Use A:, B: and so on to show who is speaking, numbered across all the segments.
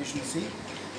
A: यीशु मसीह।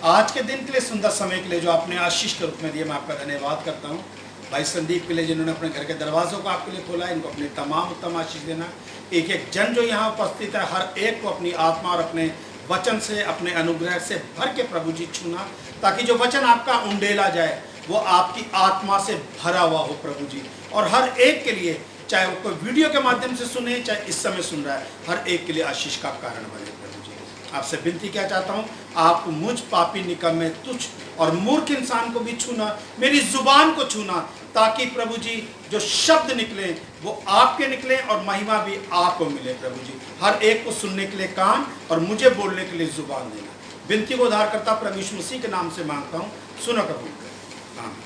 A: आज के दिन के लिए, सुंदर समय के लिए जो आपने आशीष के रूप में दिया, मैं आपका धन्यवाद करता हूँ। भाई संदीप के लिए जिन्होंने अपने घर के दरवाज़ों को आपके लिए खोला, इनको अपने तमाम उत्तम आशीष देना। एक एक जन जो यहाँ उपस्थित है, हर एक को अपनी आत्मा और अपने वचन से, अपने अनुग्रह से भर के प्रभु जी छूना, ताकि जो वचन आपका उंडेला जाए वो आपकी आत्मा से भरा हुआ हो प्रभु जी। और हर एक के लिए, चाहे वो कोई वीडियो के माध्यम से सुने, चाहे इस समय सुन रहा है, हर एक के लिए आशीष का कारण बने प्रभु जी। आपसे विनती क्या चाहता हूँ, आप मुझ पापी, निकम्मे, तुच्छ और मूर्ख इंसान को भी छूना, मेरी जुबान को छूना, ताकि प्रभु जी जो शब्द निकले वो आपके निकले और महिमा भी आपको मिले प्रभु जी। हर एक को सुनने के लिए कान और मुझे बोलने के लिए जुबान देना। विनती को उद्धार करता प्रभु यीशु मसीह के नाम से मांगता हूँ, सुनो कबूल कर। आमीन।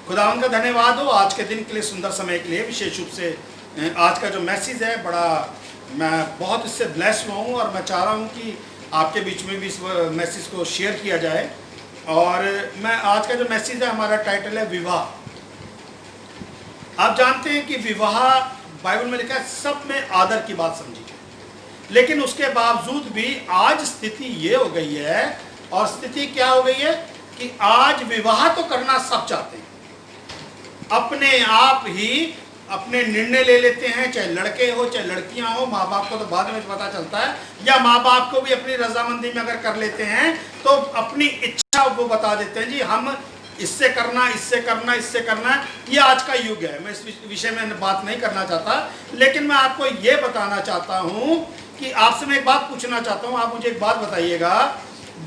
A: खुदावंद का धन्यवाद हो आज के दिन के लिए, सुंदर समय के लिए। विशेष रूप से आज का जो मैसेज है, बड़ा मैं बहुत इससे ब्लेस हुआ हूँ और मैं चाह रहा हूँ कि आपके बीच में भी इस मैसेज को शेयर किया जाए। और मैं आज का जो मैसेज है, हमारा टाइटल है विवाह। आप जानते हैं कि विवाह बाइबल में लिखा है सब में आदर की बात समझी है, लेकिन उसके बावजूद भी आज स्थिति ये हो गई है, और स्थिति क्या हो गई है कि आज विवाह तो करना सब चाहते हैं, अपने आप ही अपने निर्णय ले लेते हैं, चाहे लड़के हो चाहे लड़कियां हो। माँ बाप को तो बाद में पता चलता है, या माँ बाप को भी अपनी रजामंदी में अगर कर लेते हैं तो अपनी इच्छा वो बता देते हैं, जी हम इससे करना, इससे करना, इससे करना। ये आज का युग है। मैं इस विषय में बात नहीं करना चाहता, लेकिन मैं आपको ये बताना चाहता हूँ कि आपसे मैं एक बात पूछना चाहता हूँ। आप मुझे एक बात बताइएगा,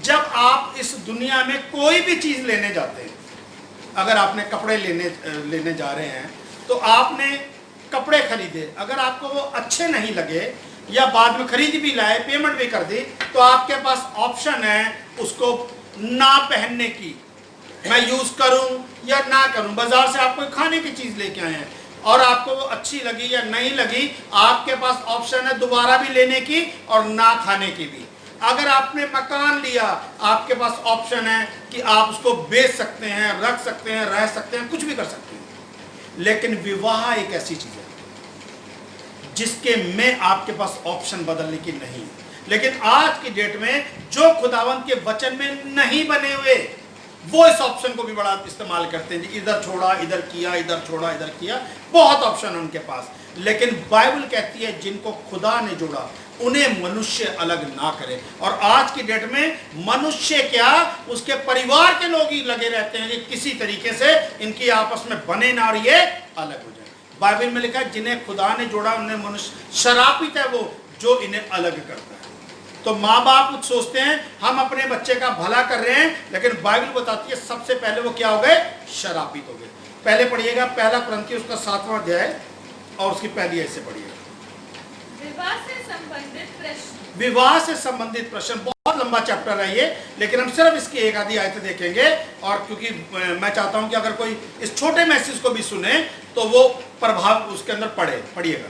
A: जब आप इस दुनिया में कोई भी चीज़ लेने जाते हैं, अगर आपने कपड़े लेने जा रहे हैं तो आपने कपड़े खरीदे, अगर आपको वो अच्छे नहीं लगे या बाद में खरीद भी लाए, पेमेंट भी कर दी, तो आपके पास ऑप्शन है उसको ना पहनने की, मैं यूज़ करूं या ना करूं। बाजार से आप कोई खाने की चीज़ लेके आए हैं और आपको वो अच्छी लगी या नहीं लगी, आपके पास ऑप्शन है दोबारा भी लेने की और ना खाने की भी। अगर आपने मकान लिया, आपके पास ऑप्शन है कि आप उसको बेच सकते हैं, रख सकते हैं, रह सकते हैं, कुछ भी कर सकते हैं। लेकिन विवाह एक ऐसी चीज है जिसके में आपके पास ऑप्शन बदलने की नहीं है। लेकिन आज की डेट में जो खुदावंत के वचन में नहीं बने हुए, वो इस ऑप्शन को भी बड़ा इस्तेमाल करते हैं। इधर छोड़ा, इधर किया, इधर छोड़ा, इधर किया, बहुत ऑप्शन है उनके पास। लेकिन बाइबल कहती है जिनको खुदा ने जोड़ा उन्हें मनुष्य अलग ना करे। और आज की डेट में मनुष्य क्या, उसके परिवार के लोग ही लगे रहते हैं कि किसी तरीके से इनकी आपस में बने ना और ये अलग हो जाए। बाइबल में लिखा है जिन्हें खुदा ने जोड़ा उन्हें मनुष्य, शरापित है वो जो इन्हें अलग करता है। तो माँ बाप सोचते हैं हम अपने बच्चे का भला कर रहे हैं, लेकिन बाइबल बताती है सबसे पहले वो क्या हो गए, शरापित हो गए। पहले पढ़िएगा पहला कुरिन्थियों उसका 7वां अध्याय और उसकी पहली ऐसे पढ़िएगा। विवाह से संबंधित प्रश्न, बहुत लंबा चैप्टर है ये, लेकिन हम सिर्फ इसकी एक आधी आयत देखेंगे। और क्योंकि मैं चाहता हूं कि अगर कोई इस छोटे मैसेज को भी सुने तो वो प्रभाव उसके अंदर पड़ेगा।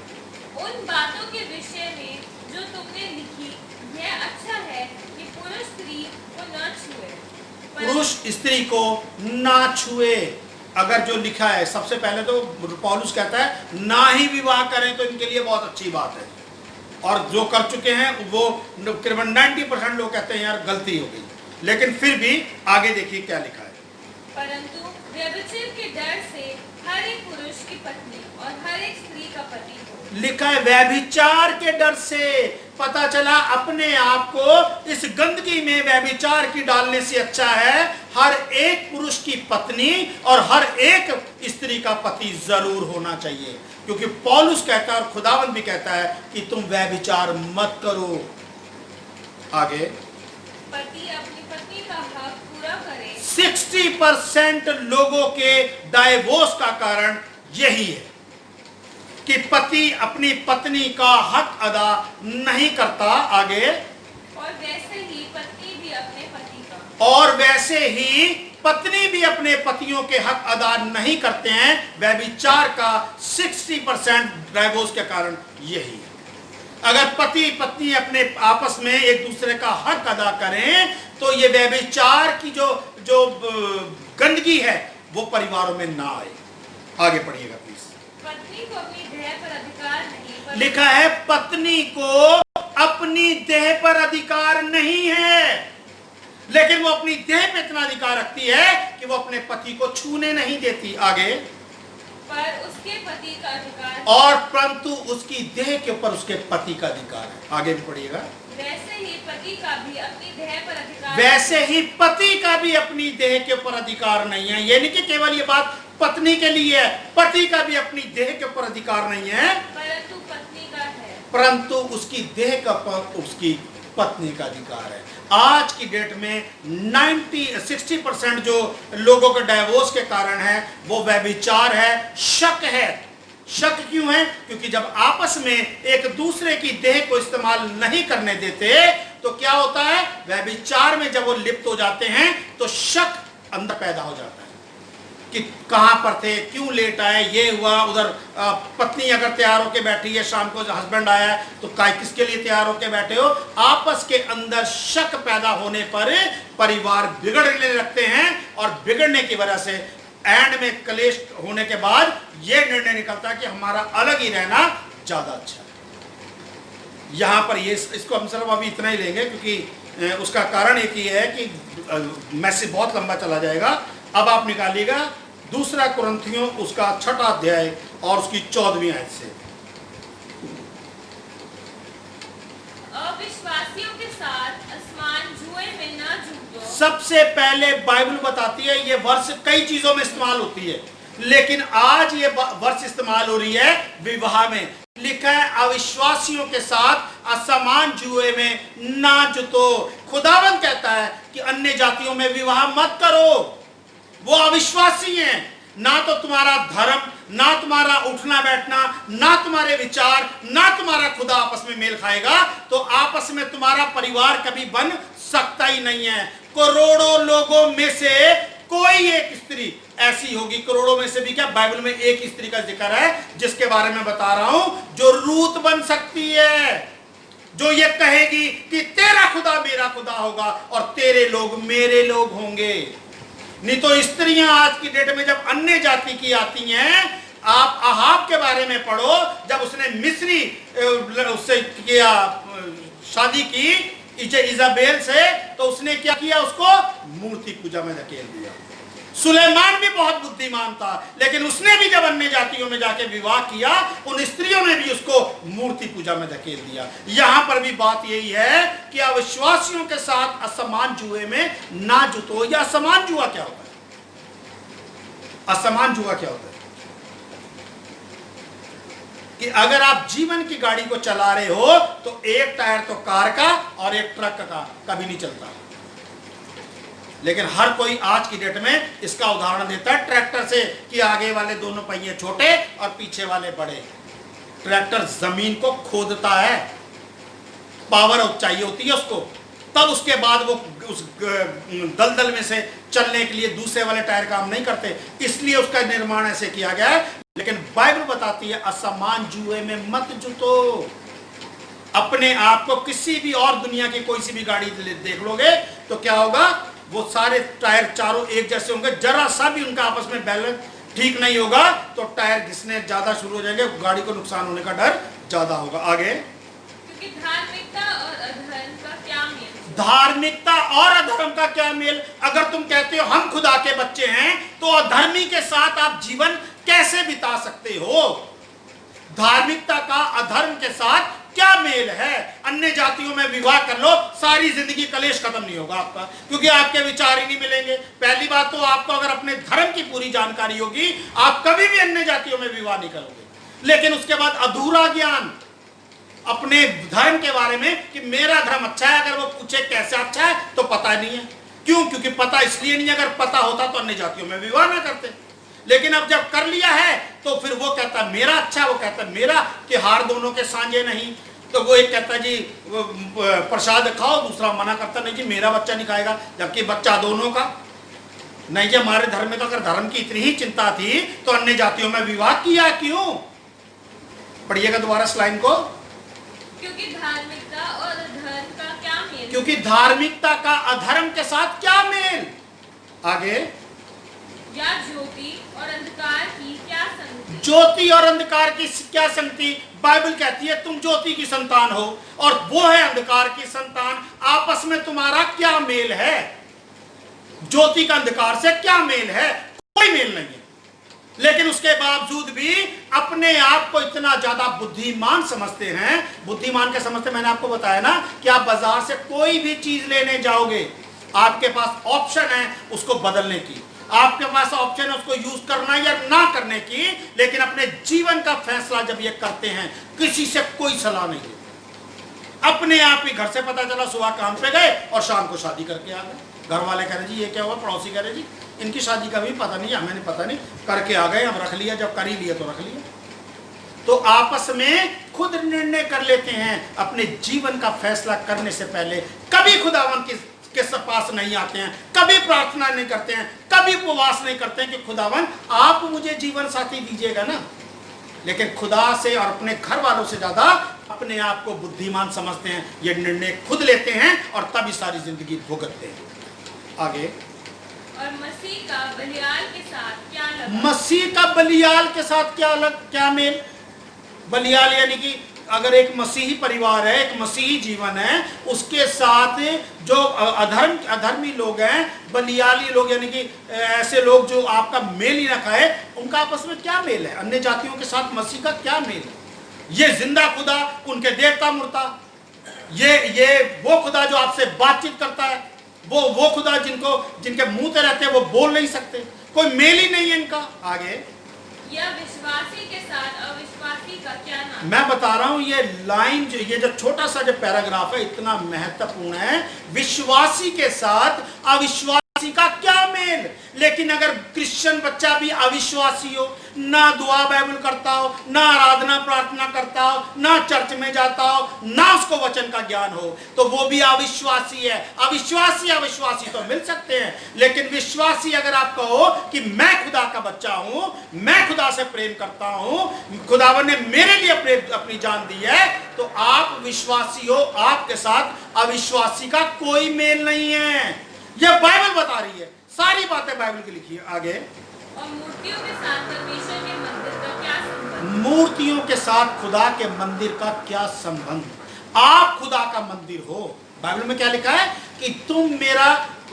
B: उन बातों के विषय में जो तुमने लिखी, यह अच्छा है कि पुरुष स्त्री को न छुए।
A: पुरुष स्त्री को ना छुए, अगर जो लिखा है, सबसे पहले तो पौलुस कहता है ना ही विवाह करें तो इनके लिए बहुत अच्छी बात है। और जो कर चुके हैं वो करीबन 90% लोग कहते हैं यार गलती हो गई, लेकिन फिर भी आगे देखिए क्या लिखा है।
B: परंतु व्यभिचार के डर से हर एक पुरुष की पत्नी और हर एक स्त्री का पति हो।
A: लिखा है व्यभिचार के डर से। पता चला अपने आप को इस गंदगी में व्यभिचार की डालने से अच्छा है हर एक पुरुष की पत्नी और हर एक स्त्री का पति जरूर होना चाहिए। क्योंकि पौलुस कहता है और खुदावंद भी कहता है कि तुम व्यभिचार मत करो। आगे,
B: पति अपनी पत्नी का हक पूरा करे।
A: 60% लोगों के डाइवोर्स का कारण यही है कि पति अपनी पत्नी का हक अदा नहीं करता। आगे,
B: और वैसे ही पत्नी भी अपने पति पतियों के हक अदा नहीं करते हैं। व्यभिचार का 60% डाइवोर्स के कारण यही है। अगर पति पत्नी अपने आपस में एक दूसरे का हक अदा करें तो ये व्यभिचार की जो गंदगी है वो परिवारों में ना आए। आगे पढ़िएगा प्लीज। पत्नी को अपनी देह पर अधिकार नहीं,
A: लिखा है पत्नी को अपनी देह पर अधिकार नहीं है। लेकिन वो अपनी देह पे इतना अधिकार रखती है कि वो अपने पति को छूने नहीं देती। आगे,
C: पर उसके पति का अधिकार,
A: और परंतु उसकी देह के ऊपर उसके पति का अधिकार है। आगे भी पढ़िएगा।
C: वैसे ही पति का भी अपनी देह पर अधिकार,
A: वैसे ही पति का भी अपनी देह के ऊपर अधिकार नहीं है। ये नहीं कि केवल ये बात पत्नी के लिए है, पति का भी अपनी देह के ऊपर अधिकार नहीं है,
C: परंतु पत्नी का है।
A: परंतु उसकी देह का ऊपर उसकी पत्नी का अधिकार है। आज की डेट में 60% जो लोगों के डाइवोर्स के कारण है वो व्यभिचार है, शक है। शक क्यों है? क्योंकि जब आपस में एक दूसरे की देह को इस्तेमाल नहीं करने देते तो क्या होता है, व्यभिचार में जब वो लिप्त हो जाते हैं तो शक अंदर पैदा हो जाता है कि कहां पर थे, क्यों लेट आए, ये हुआ, उधर पत्नी अगर तैयार होके बैठी है, शाम को हस्बैंड आया तो किसके लिए तैयार होके बैठे हो। आपस के अंदर शक पैदा होने पर परिवार बिगड़ने लगते हैं और बिगड़ने की वजह से एंड में कलेश होने के बाद यह निर्णय निकलता है कि हमारा अलग ही रहना ज्यादा अच्छा है। यहां पर ये इसको हम सिर्फ अभी इतना ही लेंगे क्योंकि उसका कारण एक ही है कि मैसेज बहुत लंबा चला जाएगा। अब आप निकालिएगा 2 कुरिन्थियों उसका 6 अध्याय और उसकी 14वीं आयत से।
C: अविश्वासियों के साथ असमान जुए में न जुटो।
A: सबसे पहले बाइबल बताती है, ये वर्ष कई चीजों में इस्तेमाल होती है लेकिन आज ये वर्ष इस्तेमाल हो रही है विवाह में। लिखा है अविश्वासियों के साथ असमान जुए में ना जुटो। खुदावंद कहता है कि अन्य जातियों में विवाह मत करो, वो अविश्वासी हैं। ना तो तुम्हारा धर्म, ना तुम्हारा उठना बैठना, ना तुम्हारे विचार, ना तुम्हारा खुदा आपस में मेल खाएगा तो आपस में तुम्हारा परिवार कभी बन सकता ही नहीं है। करोड़ों लोगों में से कोई एक स्त्री ऐसी होगी, करोड़ों में से भी क्या, बाइबल में एक स्त्री का जिक्र है जिसके बारे में बता रहा हूं, जो रूत बन सकती है, जो ये कहेगी कि तेरा खुदा मेरा खुदा होगा और तेरे लोग मेरे लोग होंगे। नहीं तो स्त्रियां आज की डेट में जब अन्य जाति की आती हैं, आप अहाब के बारे में पढ़ो, जब उसने मिस्री उससे किया शादी की इजाबेल से, तो उसने क्या किया, उसको मूर्ति पूजा में धकेल दिया। सुलेमान भी बहुत बुद्धिमान था लेकिन उसने भी जब अन्य जातियों में जाके विवाह किया, उन स्त्रियों ने भी उसको मूर्ति पूजा में धकेल दिया। यहां पर भी बात यही है कि अविश्वासियों के साथ असमान जुए में ना जुटो। या असमान जुआ क्या होता है? असमान जुआ क्या होता है कि अगर आप जीवन की गाड़ी को चला रहे हो तो एक टायर तो कार का और एक ट्रक का कभी नहीं चलता। लेकिन हर कोई आज की डेट में इसका उदाहरण देता है ट्रैक्टर से कि आगे वाले दोनों पहिए छोटे और पीछे वाले बड़े। ट्रैक्टर जमीन को खोदता है, पावर चाहिए होती है उसको, तब उसके बाद वो उस दलदल में से चलने के लिए दूसरे वाले टायर काम नहीं करते, इसलिए उसका निर्माण ऐसे किया गया है। लेकिन बाइबल बताती है असमान जुए में मत जुटो। अपने आप को किसी भी और दुनिया की कोई सी भी गाड़ी देख लोगे तो क्या होगा, वो सारे टायर चारों एक जैसे होंगे, जरा सा भी उनका आपस में बैलेंस ठीक नहीं होगा तो टायर घिसने ज्यादा शुरू हो जाएंगे, गाड़ी को नुकसान होने का डर ज्यादा होगा। आगे,
C: क्योंकि धार्मिकता और अधर्म का क्या मेल?
A: धार्मिकता और अधर्म का क्या मेल? अगर तुम कहते हो हम खुदा के बच्चे हैं तो अधर्मी के साथ आप जीवन कैसे बिता सकते हो? धार्मिकता का अधर्म के साथ क्या मेल है? अन्य जातियों में विवाह कर लो, सारी जिंदगी कलेश खत्म नहीं होगा आपका, क्योंकि आपके विचार ही नहीं मिलेंगे। पहली बात तो आपको अगर अपने धर्म की पूरी जानकारी होगी, आप कभी भी अन्य जातियों में विवाह नहीं करोगे। लेकिन उसके बाद अधूरा ज्ञान अपने धर्म के बारे में कि मेरा धर्म अच्छा है, अगर वो पूछे कैसे अच्छा है तो पता नहीं है। क्यों? क्योंकि पता इसलिए नहीं, अगर पता होता तो अन्य जातियों में विवाह ना करते। लेकिन अब जब कर लिया है तो फिर वो कहता मेरा अच्छा, वो कहता मेरा, कि हार दोनों के सांझे नहीं। तो वो एक कहता जी प्रसाद खाओ, दूसरा मना करता नहीं जी मेरा बच्चा नहीं खाएगा, जबकि बच्चा दोनों का। नहीं जी हमारे धर्म में तो अगर धर्म की इतनी ही चिंता थी तो अन्य जातियों में विवाह किया क्यों? पढ़िएगा दोबारा स्लाइड को।
C: क्योंकि धार्मिकता और अधर्म का क्या मेल?
A: क्योंकि धार्मिकता का अधर्म के साथ क्या मेल? आगे,
C: या ज्योति और अंधकार की क्या संगति?
A: ज्योति और अंधकार की क्या संगति? बाइबल कहती है तुम ज्योति की संतान हो और वो है अंधकार की संतान, आपस में तुम्हारा क्या मेल है? ज्योति का अंधकार से क्या मेल है? कोई मेल नहीं है। लेकिन उसके बावजूद भी अपने आप को इतना ज्यादा बुद्धिमान समझते हैं। बुद्धिमान के समझते, मैंने आपको बताया ना कि आप बाजार से कोई भी चीज लेने जाओगे, आपके पास ऑप्शन है उसको बदलने की, आपके पास ऑप्शन है उसको यूज करना या ना करने की, लेकिन अपने जीवन का फैसला जब ये करते हैं किसी से कोई सलाह नहीं है। अपने आप ही घर से पता चला, सुबह काम पे गए और शाम को शादी करके आ गए। घर वाले कह रहे जी ये क्या हुआ, पड़ोसी कह रहे जी इनकी शादी का भी पता नहीं, हमें नहीं पता नहीं, करके आ गए, हम रख लिया, जब कर ही लिया तो रख लिया। तो आपस में खुद निर्णय कर लेते हैं। अपने जीवन का फैसला करने से पहले कभी खुदावन के पास नहीं आते हैं, कभी प्रार्थना नहीं करते हैं, कभी उपवास नहीं करते हैं कि खुदावन आप मुझे जीवन साथी दीजिएगा ना। लेकिन खुदा से और अपने घर वालों से ज्यादा अपने आप को बुद्धिमान समझते हैं, ये निर्णय खुद लेते हैं और तभी सारी जिंदगी भुगतते हैं। आगे,
C: और मसीह का बलियाल के साथ क्या लगा?
A: मसीह का बलियाल के साथ क्या मेल? बलियाल यानी कि अगर एक मसीही परिवार है, एक मसीही जीवन है, उसके साथ जो अधर्मी लोग हैं, बलियाली लोग यानी कि ऐसे लोग जो आपका मेल ही ना खाए, उनका आपस में क्या मेल है? अन्य जातियों के साथ मसीह का क्या मेल है? ये जिंदा खुदा, उनके देवता मूर्ता, ये वो खुदा जो आपसे बातचीत करता है, वो खुदा जिनके मुंह पे रहते हैं वो बोल नहीं सकते, कोई मेल ही नहीं है इनका। आगे,
C: यह विश्वासी के साथ अविश्वासी का क्या नाम?
A: मैं बता रहा हूं ये लाइन ये जो छोटा सा जो पैराग्राफ है इतना महत्वपूर्ण है। विश्वासी के साथ अविश्वासी का क्या मेल? लेकिन अगर क्रिश्चियन बच्चा भी अविश्वासी हो, ना दुआ बाइबल करता हो, ना आराधना प्रार्थना करता हो, ना चर्च में जाता हो, ना उसको वचन का ज्ञान हो, तो वो भी अविश्वासी है। अविश्वासी तो मिल सकते हैं, लेकिन विश्वासी अगर आप कहो कि मैं खुदा का बच्चा हूं, मैं खुदा से प्रेम करता हूं, खुदावन ने मेरे लिए अपनी जान दी है, तो आप विश्वासी हो, आपके साथ अविश्वासी का कोई मेल नहीं है। यह बाइबल बता रही है, सारी बातें बाइबल की लिखी है। आगे,
C: और मूर्तियों के साथ परमेश्वर के मंदिर का क्या संबंध?
A: मूर्तियों के साथ खुदा के मंदिर का क्या संबंध? आप खुदा का मंदिर हो। बाइबल में क्या लिखा है कि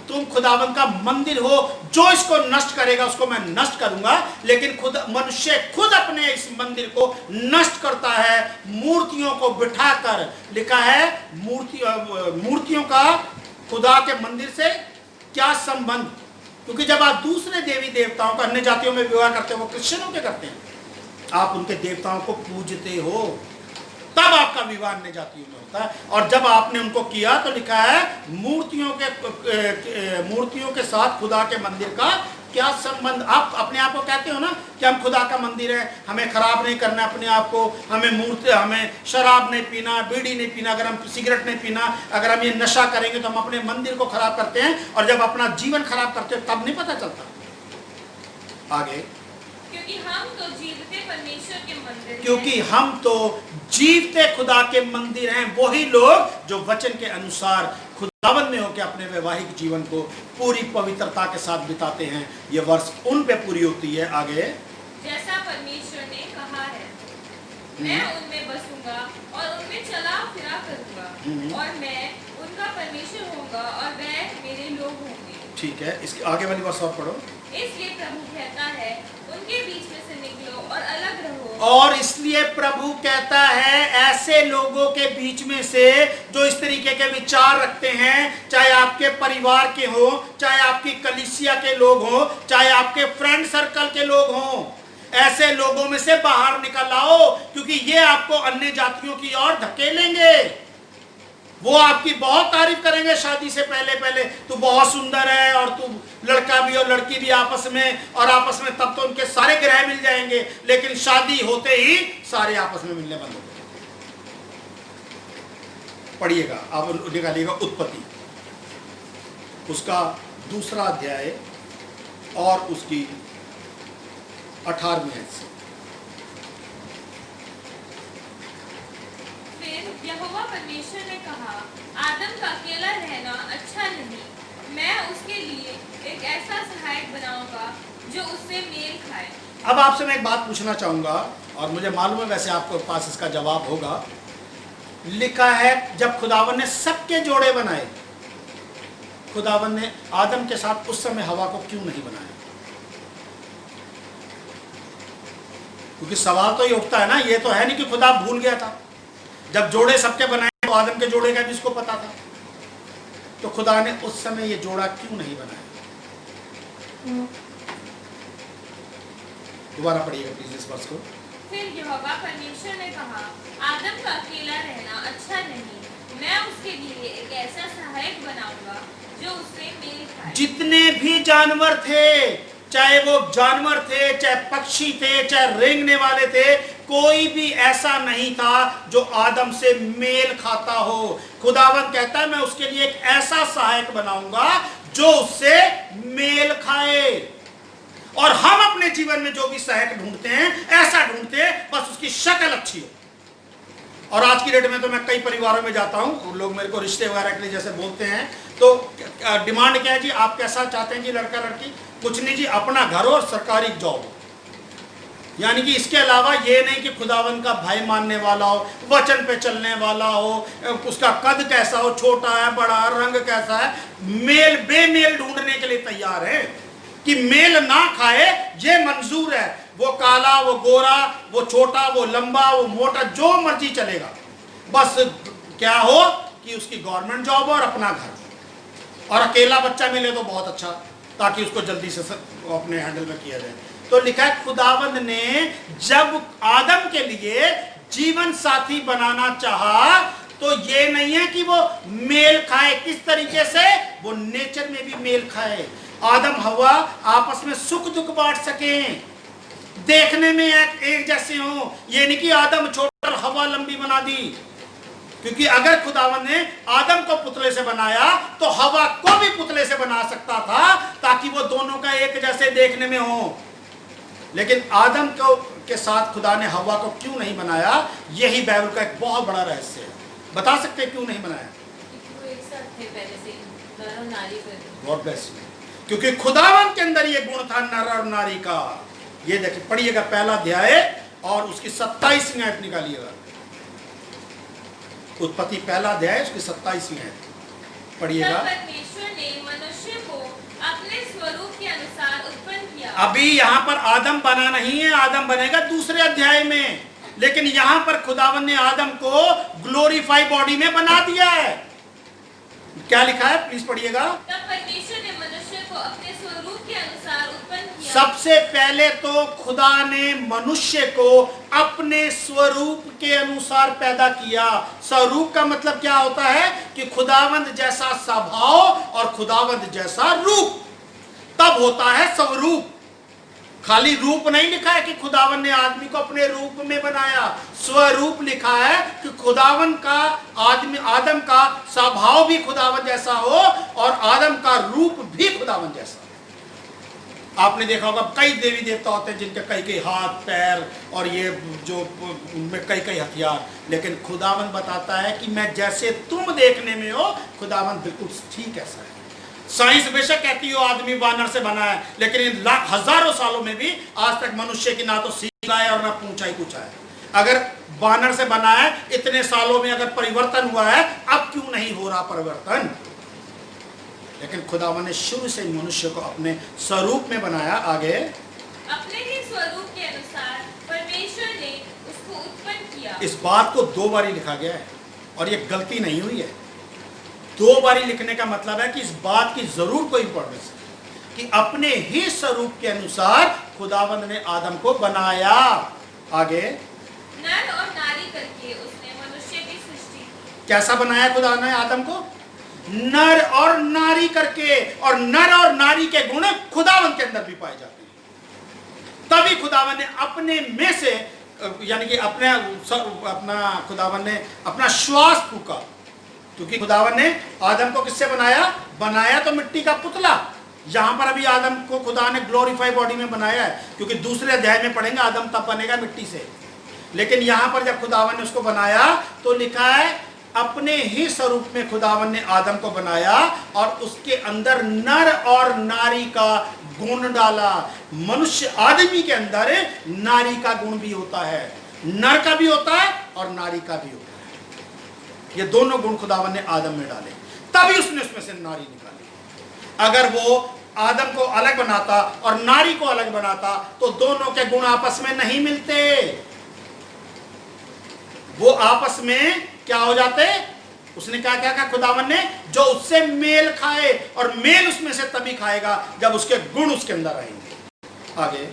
A: तुम खुदावन का मंदिर हो, जो इसको नष्ट करेगा उसको मैं नष्ट करूंगा। लेकिन मनुष्य खुद अपने इस मंदिर को नष्ट करता है, मूर्तियों को बिठाकर। लिखा है मूर्तियों का खुदा के मंदिर से क्या संबंध? क्योंकि जब आप दूसरे देवी देवताओं का अन्य जातियों में विवाह करते हो, वो क्रिश्चियनों के करते हैं, आप उनके देवताओं को पूजते हो, तब आपका विवाह अन्य जातियों में होता है। और जब आपने उनको किया तो लिखा है मूर्तियों के साथ खुदा के मंदिर का क्या संबंध? आप अपने आप को कहते हो ना कि हम खुदा का मंदिर है, हमें खराब नहीं करना अपने आप को, हमें शराब नहीं पीना, बीड़ी नहीं पीना, अगर हम सिगरेट नहीं पीना, अगर हम ये नशा करेंगे तो हम अपने मंदिर को खराब करते हैं। और जब अपना जीवन खराब करते हैं तब नहीं पता चलता। आगे,
C: क्योंकि हम तो जीवते परमेश्वर के मंदिर
A: क्योंकि हम तो जीवते खुदा के मंदिर हैं। वही लोग जो वचन के अनुसार खुदावन में होकर अपने वैवाहिक जीवन को पूरी पवित्रता के साथ बिताते हैं, ये वर्ष उन पे पूरी होती है। आगे,
C: जैसा परमेश्वर ने कहा है, मैं उनमें बसूंगा और उनमें चला फिरा करूंगा, और मैं उनका परमेश्वर होऊंगा और वह मेरे लोग होंगे।
A: ठीक है, इसके आगे वाली वर्ष और पढ़ो।
C: इसलिए प्रभु कहता है, उनके बीच में से निकलो और अलग रहो।
A: और इसलिए प्रभु कहता है ऐसे लोगों के बीच में से जो इस तरीके के विचार रखते हैं, चाहे आपके परिवार के हो, चाहे आपकी कलीसिया के लोग हो, चाहे आपके फ्रेंड सर्कल के लोग हो, ऐसे लोगों में से बाहर निकल आओ, क्योंकि ये आपको अन्य जातियों की ओर धकेलेंगे। वो आपकी बहुत तारीफ करेंगे शादी से पहले तू बहुत सुंदर है, और तू लड़का भी और लड़की भी आपस में तब तो उनके सारे ग्रह मिल जाएंगे, लेकिन शादी होते ही सारे आपस में मिलने बंद हो गए। पढ़िएगा, आप निकालिएगा उत्पत्ति उसका 2 अध्याय और उसकी 18वीं आयत से।
C: यहोवा परमेश्वर ने कहा, आदम का अकेला रहना अच्छा नहीं, मैं उसके लिए एक ऐसा सहायक बनाऊंगा जो उससे मेल खाए।
A: अब आपसे मैं एक बात पूछना चाहूंगा, और मुझे मालूम है वैसे आपके पास इसका जवाब होगा। लिखा है जब खुदावन ने सबके जोड़े बनाए, खुदावन ने आदम के साथ उस समय हवा को क्यों नहीं बनाया? क्योंकि सवाल तो ये उठता है ना, ये तो है नहीं कि खुदा भूल गया था। जब जोड़े सबके बनाए तो आदम के जोड़े का भी उसको पता था, तो खुदा ने उस समय ये जोड़ा क्यों नहीं बनाया? दोबारा पढ़िएगा प्लीज इस वर्ष को।
C: फिर यहोवा परमेश्वर ने कहा, आदम का अकेला रहना अच्छा नहीं, मैं उसके लिए एक ऐसा सहायक बनाऊंगा जो उससे मेल खाए।
A: जितने भी जानवर थे, चाहे वो जानवर थे, चाहे पक्षी थे, चाहे रेंगने वाले थे, कोई भी ऐसा नहीं था जो आदम से मेल खाता हो। खुदावन कहता है मैं उसके लिए एक ऐसा सहायक बनाऊंगा जो उससे मेल खाए। और हम अपने जीवन में जो भी सहायक ढूंढते हैं, ऐसा ढूंढते हैं बस उसकी शक्ल अच्छी हो। और आज की डेट में तो मैं कई परिवारों में जाता हूं, लोग मेरे को रिश्ते वगैरह के लिए जैसे बोलते हैं, तो डिमांड क्या है जी, आप कैसा चाहते हैं जी लड़का लड़की? कुछ नहीं जी, अपना घर हो और सरकारी जॉब हो। यानी कि इसके अलावा ये नहीं कि खुदावन का भाई मानने वाला हो, वचन पे चलने वाला हो, उसका कद कैसा हो, छोटा है बड़ा, रंग कैसा है, मेल बेमेल ढूंढने के लिए तैयार है कि मेल ना खाए ये मंजूर है। वो काला, वो गोरा, वो छोटा, वो लंबा, वो मोटा, जो मर्जी चलेगा, बस क्या हो कि उसकी गवर्नमेंट जॉब और अपना घर, और अकेला बच्चा मिले तो बहुत अच्छा, ताकि उसको जल्दी से अपने हैंडल में किया जाए। तो लिखा है खुदावंद ने जब आदम के लिए जीवन साथी बनाना चाहा, तो ये नहीं है कि वो मेल खाए। किस तरीके से? वो नेचर में भी मेल खाए। आदम हवा आपस में सुख दुख बांट सकें, देखने में एक जैसे हो। ये नहीं कि आदम छोटा और हवा लंबी बना दी, क्योंकि अगर खुदावन ने आदम को पुतले से बनाया तो हवा को भी पुतले से बना सकता था, ताकि वो दोनों का एक जैसे देखने में हो। लेकिन आदम को के साथ खुदा ने हवा को क्यों नहीं बनाया? यही बाइबल का एक बहुत बड़ा रहस्य है। बता सकते हैं क्यों नहीं बनाया?
C: वो एक साथ थे पहले से, नर और नारी पर।
A: God bless you. क्योंकि खुदावन के अंदर ये गुण था नर और नारी का। ये देखिए, पढ़िएगा पहला अध्याय और उसकी 27वीं आयत निकालिएगा। उत्पत्ति पहला अध्याय उसकी 27वीं आयत पढ़िएगा।
C: परमेश्वर ने मनुष्य को अपने स्वरूप के अनुसार उत्पन्न किया।
A: अभी यहाँ पर आदम बना नहीं है, आदम बनेगा दूसरे अध्याय में, लेकिन यहाँ पर खुदावन ने आदम को ग्लोरीफाई बॉडी में बना दिया है। क्या लिखा है प्लीज पढ़िएगा।
C: तब परमेश्वर ने मनुष्य को अपने स्वरूप के अनुसार उत्पन्न किया।
A: सबसे पहले तो खुदा ने मनुष्य को अपने स्वरूप के अनुसार पैदा किया। स्वरूप का मतलब क्या होता है? कि खुदावंद जैसा स्वभाव और खुदावंद जैसा रूप, तब होता है स्वरूप। खाली रूप नहीं लिखा है कि खुदावन ने आदमी को अपने रूप में बनाया, स्वरूप लिखा है कि खुदावन का आदम का स्वभाव भी खुदावन जैसा हो और आदम का रूप भी खुदावन जैसा। आपने देखा होगा कई देवी देवता होते हैं जिनके कई कई हाथ पैर और ये जो कई कई हथियार, लेकिन खुदावन बताता है कि मैं जैसे तुम देखने में हो, खुदावन बिल्कुल ठीक ऐसा है। साइंस बेशक कहती हो आदमी वानर से बना है, लेकिन इन हजारों सालों में भी आज तक मनुष्य की ना तो सींग है और ना पूंछा ही कुछ है। अगर वानर से बना है, इतने सालों में अगर परिवर्तन हुआ है, अब क्यों नहीं हो रहा परिवर्तन? लेकिन खुदावन ने शुरू से मनुष्य को अपने स्वरूप में बनाया। आगे,
C: अपने ही स्वरूप के अनुसार परमेश्वर ने उसको उत्पन्न किया।
A: इस बात को 2 बार लिखा गया है और ये गलती नहीं हुई है। 2 बारी लिखने का मतलब है कि इस बात की जरूर कोई इंपॉर्टेंस है कि अपने ही स्वरूप के अनुसार खुदावंद ने आदम को बनाया। आगे,
C: नर और नारी करके उसने मनुष्य की सृष्टि की।
A: कैसा बनाया खुदा ने आदम को? नर और नारी करके। और नर और नारी के गुण खुदावंद के अंदर भी पाए जाते हैं। तभी खुदावंद ने अपने में से, यानी कि अपना खुदावंद ने अपना श्वास फूका। क्योंकि खुदावन ने आदम को किससे बनाया तो मिट्टी का पुतला। यहां पर अभी आदम को खुदा ने ग्लोरीफाई बॉडी में बनाया है, क्योंकि दूसरे अध्याय में पढ़ेंगे आदम तब बनेगा मिट्टी से। लेकिन यहां पर जब खुदावन ने उसको बनाया तो लिखा है अपने ही स्वरूप में खुदावन ने आदम को बनाया और उसके अंदर नर और नारी का गुण डाला। मनुष्य आदमी के अंदर नारी का गुण भी होता है, नर का भी होता है और नारी का भी होता है। ये दोनों गुण खुदावन ने आदम में डाले, तभी उसने उसमें से नारी निकाली। अगर वो आदम को अलग बनाता और नारी को अलग बनाता तो दोनों के गुण आपस में नहीं मिलते, वो आपस में क्या हो जाते? उसने क्या खुदावन ने, जो उससे मेल खाए, और मेल उसमें से तभी खाएगा जब उसके गुण उसके अंदर आएंगे। आगे,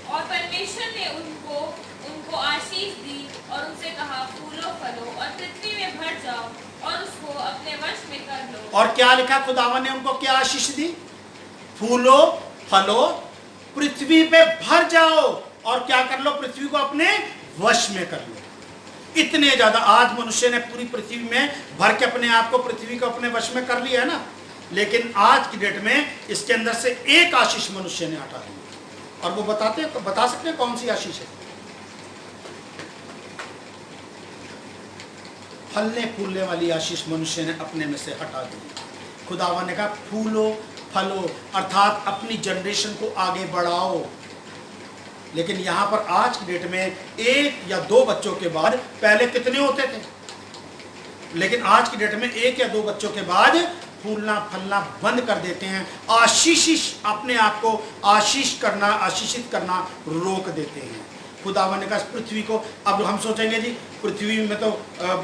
C: और परमेश्वर ने उनको आशीष दी और उनसे कहा, फूलो फलो और पृथ्वी में भर जाओ और उसको अपने वश में कर लो।
A: और क्या लिखा? खुदावन ने उनको क्या आशीष दी? फूलो फलो, पृथ्वी पे भर जाओ और क्या कर लो? पृथ्वी को अपने वश में कर लो। इतने ज्यादा आज मनुष्य ने पूरी पृथ्वी में भर के अपने आप को, पृथ्वी को अपने वश में कर लिया है ना, लेकिन आज की डेट में इसके अंदर से एक आशीष मनुष्य ने हटा दी, और वो बता सकते हैं कौन सी आशीष है? फलने फूलने वाली आशीष मनुष्य ने अपने में से हटा दी। खुदावन ने कहा फूलो फलो, अर्थात अपनी जनरेशन को आगे बढ़ाओ। लेकिन यहां पर आज की डेट में एक या दो बच्चों के बाद, पहले कितने होते थे, लेकिन आज की डेट में एक या दो बच्चों के बाद फूलना फलना बंद कर देते हैं। अपने आप को आशीषित करना रोक देते हैं। खुदावन ने कहा पृथ्वी को, अब हम सोचेंगे जी पृथ्वी में तो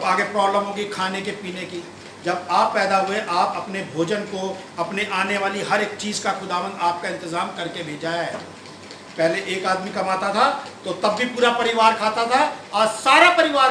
A: आगे प्रॉब्लम होगी खाने के पीने की। जब आप पैदा हुए, आप अपने भोजन को, अपने आने वाली हर एक चीज़ का खुदावन आपका इंतज़ाम करके भेजा है। पहले एक आदमी कमाता था तो तब भी पूरा परिवार खाता था, आज सारा परिवार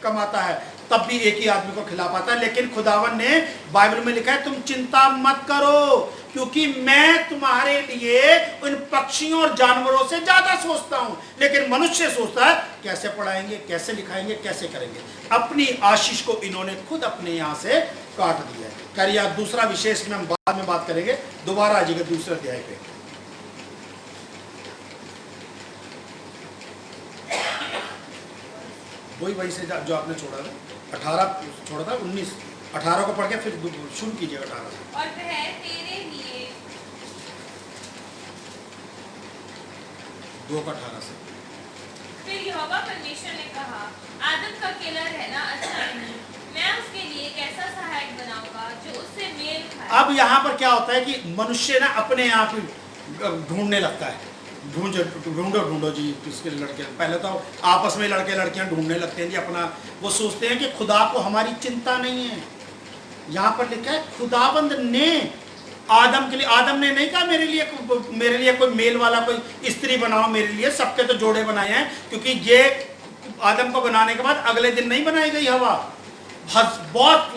A: कमाता है तब भी एक ही आदमी को खिला पाता है। लेकिन खुदावन ने बाइबल में लिखा है तुम चिंता मत करो, क्योंकि मैं तुम्हारे लिए उन पक्षियों और जानवरों से ज्यादा सोचता हूं। लेकिन मनुष्य सोचता है कैसे पढ़ाएंगे, कैसे लिखाएंगे, कैसे करेंगे। अपनी आशीष को इन्होंने खुद अपने यहां से काट दिया है। करिए दूसरा विशेष में हम बाद में बात करेंगे, दोबारा आ जाइए दूसरे अध्याय पे। वही से जो आपने छोड़ा था 18 छोड़ा था, 19 18 को पढ़ के फिर शुरू कीजिएगा 18 से।
C: और वह तेरे लिए
A: 2 का 18 से।
C: फिर यहोवा परमेश्वर ने कहा, आदम का अकेला रहना अच्छा नहीं, मैं उसके लिए एक ऐसा सहायक बनाऊंगा जो उससे मेल खाए।
A: अब यहाँ पर क्या होता है कि मनुष्य ना अपने आप ढूंढने लगता है, ढूंढो जी किसके लड़के। पहले तो आपस में लड़के लड़कियां ढूंढने लगते हैं जी अपना, वो सोचते हैं कि खुदा को हमारी चिंता नहीं है। यहाँ पर लिखा है खुदाबंद ने आदम के लिए, आदम ने नहीं कहा मेरे लिए कोई मेल वाला कोई स्त्री बनाओ मेरे लिए, सबके तो जोड़े बनाए हैं, क्योंकि ये आदम को बनाने के बाद अगले दिन नहीं बनाई गई हवा, बहुत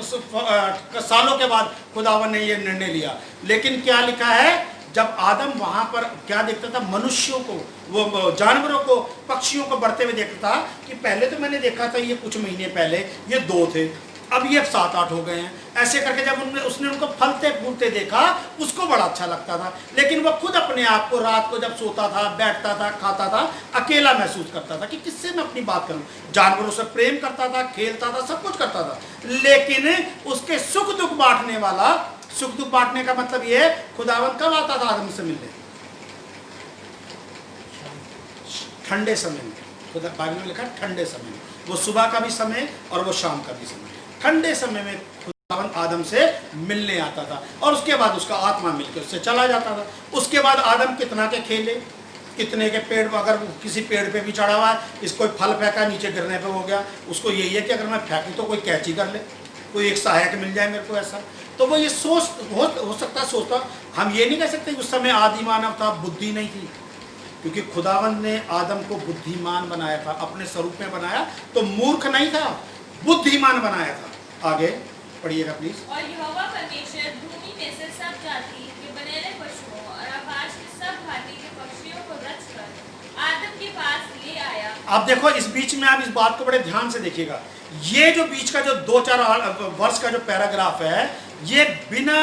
A: सालों के बाद खुदावन ने ये निर्णय लिया। लेकिन क्या लिखा है, जब आदम वहां पर क्या देखता था, मनुष्यों को, वो जानवरों को, पक्षियों को बढ़ते हुए देखता था कि पहले तो मैंने देखा था ये कुछ महीने पहले ये 2 थे, अब ये 7-8 हो गए हैं। ऐसे करके जब उसने उनको फलते फूलते देखा उसको बड़ा अच्छा लगता था। लेकिन वो खुद अपने आप को रात को जब सोता था, बैठता था, खाता था, अकेला महसूस करता था कि किससे मैं अपनी बात करूं। जानवरों से प्रेम करता था, खेलता था, सब कुछ करता था, लेकिन उसके सुख दुख बांटने वाला, सुख दुख बांटने का मतलब ये है, खुदावन कब आता था आदम से मिलने? ठंडे समय में। खुदा बाइबल में लिखा ठंडे समय में, वो सुबह का भी समय और वो शाम का भी समय। ठंडे समय में खुदावन आदम से मिलने आता था और उसके बाद उसका आत्मा मिलकर उससे चला जाता था। उसके बाद आदम कितना के खेले, कितने के पेड़, अगर किसी पेड़ पे भी चढ़ा हुआ है, इसको फल फेंका नीचे गिरने पे हो गया, उसको यही है कि अगर मैं फेंकूं तो कोई कैची कर ले, कोई एक सहायक मिल जाए मेरे को ऐसा। तो वो ये हो सकता सोचता। हम ये नहीं कह सकते उस समय आदि मानव था, बुद्धि नहीं थी, क्योंकि खुदावंद ने आदम को बुद्धिमान बनाया था, अपने स्वरूप में बनाया, तो मूर्ख नहीं था, बुद्धिमान बनाया था। आगे पढ़िएगा प्लीज।
C: और यहोवा परमेश्वर भूमि में से सब जाति के बनेले पशुओं और आकाश के सब भांति के पक्षियों को रचकर आदम के पास ले आया।
A: आप देखो इस बीच में, आप इस बात को बड़े ध्यान से देखिएगा, ये जो बीच का जो 2-4 वर्ष का जो पैराग्राफ है, ये बिना,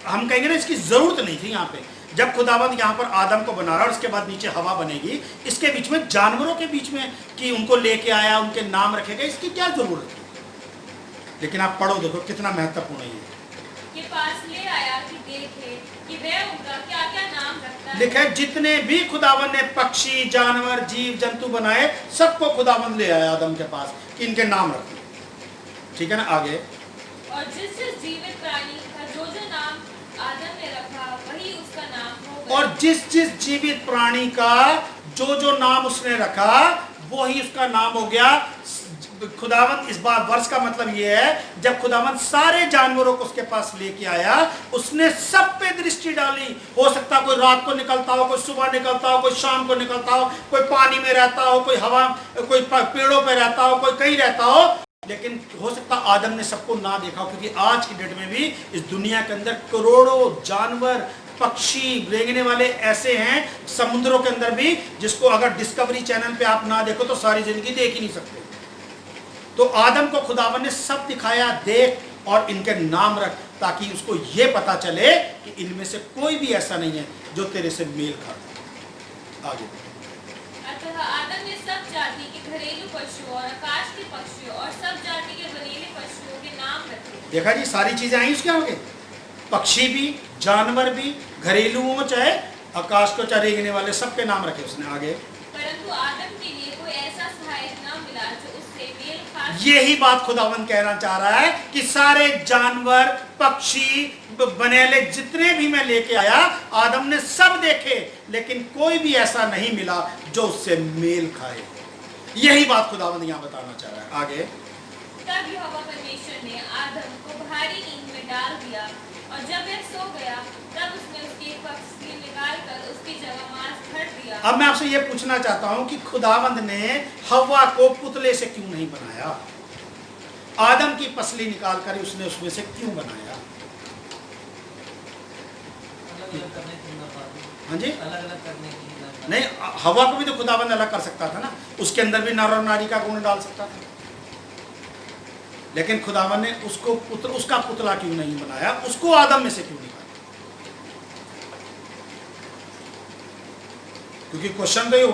A: हम कहेंगे ना, इसकी जरूरत नहीं थी यहाँ पे। जब खुदावंद यहाँ पर आदम को बना रहा और उसके बाद नीचे हवा बनेगी, इसके बीच में जानवरों के बीच में कि उनको लेके आया, उनके नाम रखे गए, इसकी क्या जरूरत है? लेकिन आप पढ़ो, देखो कितना महत्वपूर्ण है
C: ये। पास ले आया कि देखे कि वह उनका क्या क्या नाम रखता है।
A: लिखा है जितने भी खुदावंद ने पक्षी, जानवर, जीव जंतु बनाए, सबको खुदावंद ले आया आदम के पास कि इनके नाम रखें। ठीक है ना? आगे।
C: और जिस जिस जीवित प्राणी का जो जो नाम होकर
A: और जिस जिस जीवित प्राणी का जो जो नाम उसने रखा वो ही उसका नाम हो गया। खुदावंत इस बार वर्ष का मतलब ये है, जब खुदावंत सारे जानवरों को उसके पास लेके आया, उसने सब पे दृष्टि डाली। हो सकता कोई रात को निकलता हो, कोई सुबह निकलता हो, कोई शाम को निकलता हो, कोई पानी में रहता हो, कोई हवा, कोई पेड़ों पे रहता हो, कोई कहीं रहता हो, लेकिन हो सकता आदम ने सबको ना देखा हो, क्योंकि आज की डेट में भी इस दुनिया के अंदर करोड़ों जानवर, पक्षी, रेंगने वाले ऐसे हैं समुद्रों के अंदर भी, जिसको अगर डिस्कवरी चैनल पे आप ना देखो तो सारी जिंदगी देख ही नहीं सकते। तो आदम को खुदावन ने सब दिखाया, देख और इनके नाम रख, ताकि उसको ये पता चले कि इनमें से कोई भी ऐसा नहीं है जो तेरे से मेल खाता। आगे
C: अतः आदम ने सब जाति के घरेलू पशुओं और आकाश के पक्षियों और सब जाति के बनीले पशुओं के नाम रखे।
A: देखा जी, सारी चीजें आई उसके आगे, पक्षी भी, जानवर भी, घरेलू हो चाहे आकाश को चाहे रेंगने वाले, सबके नाम रखे उसने। आगे
C: परंतु आदम के लिए कोई ऐसा सहायक न मिला जो उससे मेल खा।
A: यही बात खुदावन कहना चाह रहा है कि सारे जानवर, पक्षी, बनेले जितने भी मैं लेके आया, आदम ने सब देखे, लेकिन कोई भी ऐसा नहीं मिला जो उससे मेल खाए। यही बात खुदावन यहाँ बताना चाह रहा है। आगे
C: तब यहोवा परमेश्वर ने आदम को भारी नींद में डाल दिया, और जब वह सो गया तब उसने उसकी एक पसली निकालकर उसकी जगह मांस भर दिया।
A: अब मैं आपसे ये पूछना चाहता हूं कि खुदावंद ने हव्वा को पुतले से क्यों नहीं बनाया? आदम की पसली निकालकर उसने उसमें से क्यों बनाया? हाँ जी,
D: अलग अलग करने की
A: नहीं, हवा को भी तो खुदावंद अलग कर सकता था ना, उसके अंदर भी नर और नारी का गुण डाल सकता था, लेकिन खुदावंद ने उसका पुतला क्यों नहीं बनाया? उसको आदम में से क्यों निकाला? क्योंकि क्वेश्चन तो ये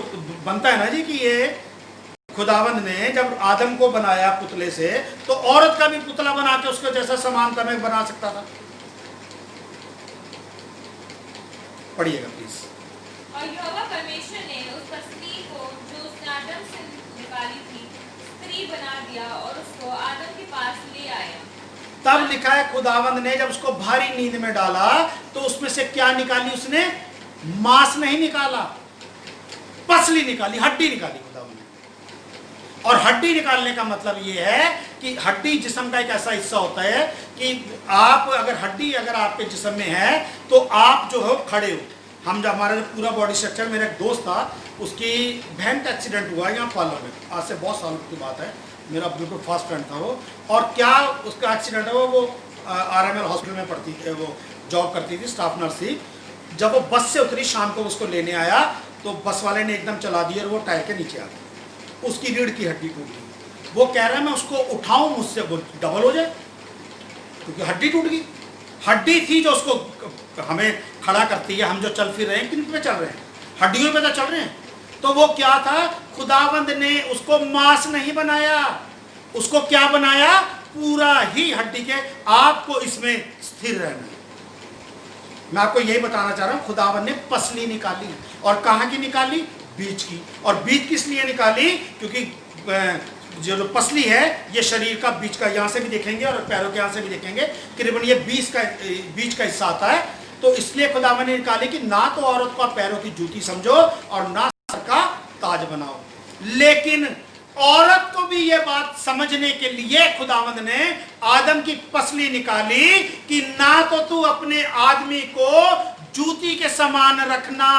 A: बनता है ना जी कि ये खुदावंद ने जब आदम को बनाया पुतले से, तो औरत का भी पुतला बना के उसको जैसा समानता में बना सकता था। पढ़िएगा प्लीज।
C: और यहोवा परमेश्वर ने उस पसली को जो उसने आदम से निकाली थी स्त्री बना दिया और उसको आदम के पास ले आया।
A: तब लिखा है खुदावंद ने जब उसको भारी नींद में डाला तो उसमें से क्या निकाली? उसने मांस नहीं निकाला, पसली निकाली, हड्डी निकाली खुदावंद ने। और हड्डी निकालने का मतलब ये है कि हड्डी जिस्म का एक ऐसा हिस्सा होता है कि आप अगर हड्डी अगर आपके जिस्म में है तो आप जो हो खड़े हो। हम जब हमारा जो पूरा बॉडी स्ट्रक्चर, मेरा एक दोस्त था, उसकी बहन का एक्सीडेंट हुआ यहाँ पार्लर में, आज से बहुत सालों की बात है, मेरा बिल्कुल फास्ट फ्रेंड था वो। और क्या उसका एक्सीडेंट हुआ, वो RML हॉस्पिटल में पढ़ती थी, वो जॉब करती थी, स्टाफ नर्स थी। जब वो बस से उतरी, शाम को उसको लेने आया तो बस वाले ने एकदम चला दिया और वो टायर के नीचे आ गई, उसकी रीढ़ की हड्डी टूट गई। वो कह रहा है मैं उसको उठाऊं, मुझसे डबल हो जाए, क्योंकि हड्डी टूट गई। हड्डी थी जो उसको हमें खड़ा करती है, हम जो चल फिर रहे हैं किन पे चल रहे हैं? हड्डियों पे तो चल रहे हैं। तो वो क्या था? खुदावंद ने उसको मांस नहीं बनाया, उसको क्या बनाया? पूरा ही हड्डी के, आपको इसमें स्थिर रहना है। मैं आपको यही बताना चाह रहा हूं, खुदावंद ने पसली निकाली, और कहां की निकाली? बीच की। और बीच किस लिए निकाली? क्योंकि जो पसली है ये शरीर का बीच का, यहाँ से भी देखेंगे और पैरों के यहाँ से भी देखेंगे, करीबन ये बीच का हिस्सा आता है। तो इसलिए खुदावंद ने निकाली कि ना तो औरत को पैरों की जूती समझो और ना सर का ताज बनाओ। लेकिन औरत को भी ये बात समझने के लिए खुदावंद ने आदम की पसली निकाली कि ना तो तू अपने आदमी को जूती के समान रखना,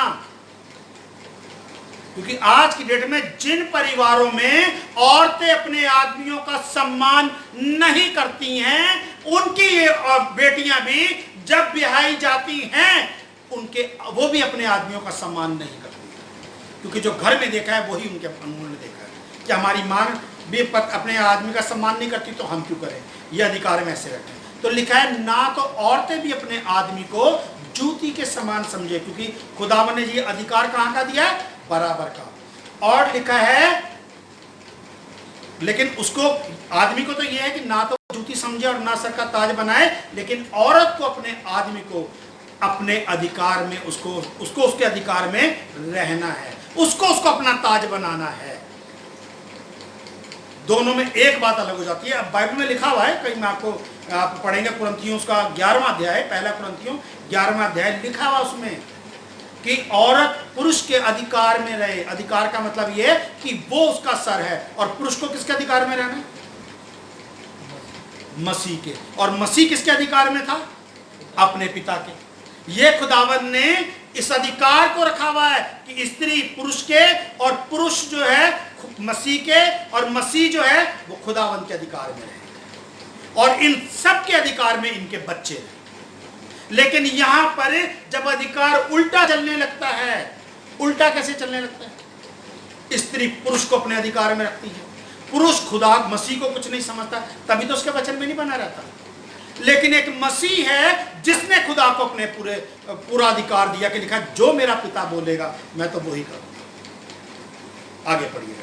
A: क्योंकि आज की डेट में जिन परिवारों में औरतें अपने आदमियों का सम्मान नहीं करती हैं, उनकी ये बेटियां भी जब ब्याही जाती हैं उनके वो भी अपने आदमियों का सम्मान नहीं करती, क्योंकि जो घर में देखा है वही उनके उन्होंने देखा है कि हमारी मां भी अपने आदमी का सम्मान नहीं करती तो हम क्यों करें, ये अधिकार में ऐसे रखें। तो लिखा है ना तो औरतें भी अपने आदमी को जूती के समान समझे, क्योंकि खुदावंद ने ये अधिकार कहां का दिया है? बराबर का। और लिखा है, लेकिन उसको आदमी को तो यह है कि ना तो जूती समझे और ना सर का ताज बनाए, लेकिन औरत को अपने आदमी को अपने अधिकार में उसको उसके अधिकार में रहना है, उसको अपना ताज बनाना है। दोनों में एक बात अलग हो जाती है। अब बाइबल में लिखा हुआ है, कहीं मैं आप पढ़ेंगे कुरिन्थियों उसका 11वां अध्याय, पहला कुरिन्थियों 11वां अध्याय लिखा हुआ उसमें कि औरत पुरुष के अधिकार में रहे। अधिकार का मतलब यह है कि वो उसका सर है, और पुरुष को किसके अधिकार में रहना है? मसीह के। और मसीह किसके अधिकार में था? अपने पिता के। ये खुदावंद ने इस अधिकार को रखा हुआ है कि स्त्री पुरुष के, और पुरुष जो है मसीह के, और मसीह जो है वो खुदावंद के अधिकार में रहे, और इन सब के अधिकार में इनके बच्चे हैं। लेकिन यहां पर जब अधिकार उल्टा चलने लगता है, उल्टा कैसे चलने लगता है? स्त्री पुरुष को अपने अधिकार में रखती है, पुरुष खुदा मसीह को कुछ नहीं समझता, तभी तो उसके वचन में नहीं बना रहता। लेकिन एक मसीह है जिसने खुदा को अपने पूरा अधिकार दिया, कि लिखा जो मेरा पिता बोलेगा मैं तो वही करूंगा। आगे पढ़िए।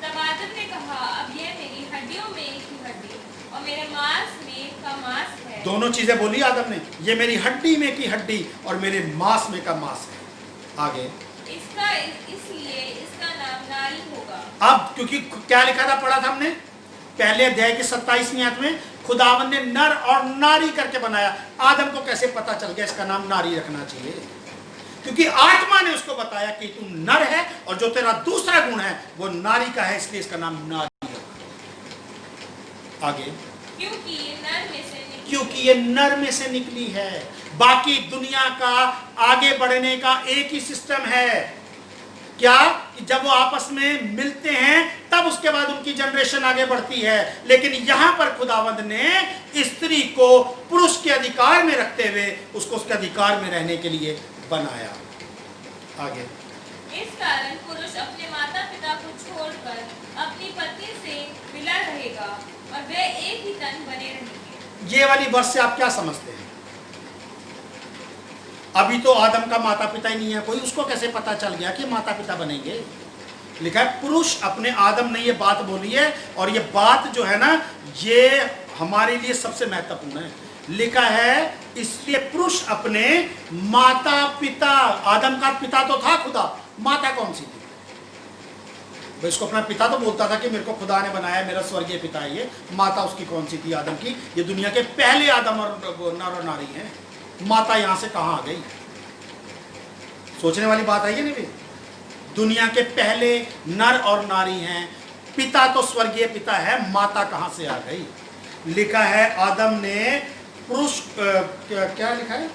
C: तब आदम ने कहा, अब यह मेरी हड्डियों में की हड्डी और मेरे मांस में का मांस है।
A: दोनों चीजें बोली आदम ने, ये मेरी हड्डी में की हड्डी और मेरे मांस में का मांस है। आगे
C: इसलिए इसका नाम नारी होगा।
A: अब क्योंकि क्या लिखा था, पढ़ा था हमने पहले अध्याय के 27वें आयत में, खुदावंद ने नर और नारी करके बनाया। आदम को कैसे पता चल गया इसका नाम नारी रखना चाहिए? क्योंकि आत्मा ने उसको बताया कि तू नर है, और जो तेरा दूसरा गुण है वो नारी का है, इसलिए इसका नाम नारी रखा। आगे
C: क्योंकि
A: ये नर में से निकली है। बाकी दुनिया का आगे बढ़ने का एक ही सिस्टम है, क्या? कि जब वो आपस में मिलते हैं तब उसके बाद उनकी जनरेशन आगे बढ़ती है। लेकिन यहां पर खुदावंद ने स्त्री को पुरुष के अधिकार में रखते हुए उसको उसके अधिकार में रहने के लिए बनाया। आगे
C: इस कारण पुरुष अपने माता पिता को छोड़कर अपनी पत्नी से मिला रहेगा और वे एक ही तन बने रहेंगे।
A: ये वाली वर्ष से आप क्या समझते हैं? अभी तो आदम का माता पिता ही नहीं है कोई, उसको कैसे पता चल गया कि माता पिता बनेंगे? लिखा है पुरुष अपने, आदम ने ये बात बोली है, और ये बात जो है ना ये हमारे लिए सबसे महत्वपूर्ण है। लिखा है इसलिए पुरुष अपने माता पिता, आदम का पिता तो था खुदा, माता कौन सी थी? इसको अपना पिता तो बोलता था कि मेरे को खुदा ने बनाया, मेरा स्वर्गीय पिता है ये। माता उसकी कौन सी थी आदम की? ये दुनिया के पहले आदम और नर और नारी हैं। माता यहां से कहां आ गई? सोचने वाली बात है ये नहीं भाई? दुनिया के पहले नर और नारी हैं, पिता तो स्वर्गीय पिता है, माता कहां से आ गई? लिखा है आदम ने पुरुष क्या लिखा है?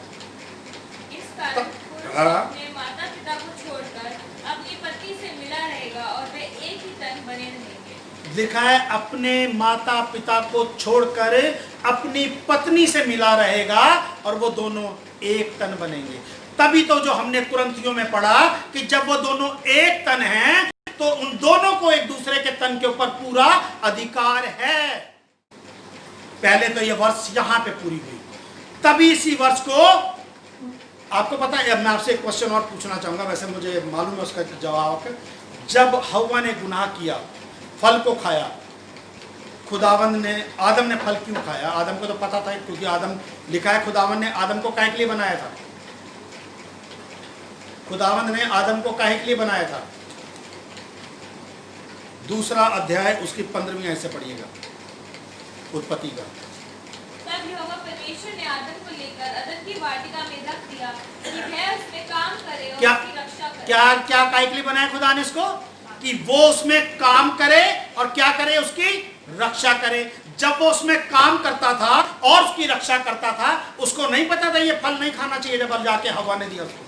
C: इस कारण पुरुष अपने माता पिता को छोड़कर अपनी पत्नी से मिला रहेगा और वे एक ही तन बने रहेंगे।
A: लिखा है अपने माता पिता को छोड़कर अपनी पत्नी से मिला रहेगा और वो दोनों एक तन बनेंगे। तभी तो जो हमने कुरिन्थियों में पढ़ा कि जब वो दोनों एक तन हैं तो उन दोनों को एक दूसरे के तन के ऊपर पूरा अधिकार है। पहले तो ये वर्ष यहां पे पूरी हुई, तभी इसी वर्ष को आपको पता है। मैं आपसे एक क्वेश्चन और पूछना चाहूंगा, वैसे मुझे मालूम है उसका जवाब। जब हव्वा ने गुनाह किया, फल को खाया, खुदावंद ने, आदम ने फल क्यों खाया? आदम को तो पता था, क्योंकि आदम, लिखा है खुदावंद ने आदम को काहे के लिए बनाया था? खुदावंद ने आदम को काहे के लिए बनाया था? दूसरा अध्याय उसकी 15वीं आयत से पढ़िएगा, उत्पत्ति का।
C: तब यहोवा परमेश्वर ने आदम को लेकर अदन की वाटिका में रख दिया कि वह उसमें काम करे और उसकी रक्षा करे।
A: क्या काहे के लिए बनाया खुदा ने इसको? कि वो उसमें काम करे और क्या करे? उसकी रक्षा करे। जब वो उसमें काम करता था और उसकी रक्षा करता था, उसको नहीं पता था ये फल नहीं खाना चाहिए, जब जाके हवा ने दिया उसको।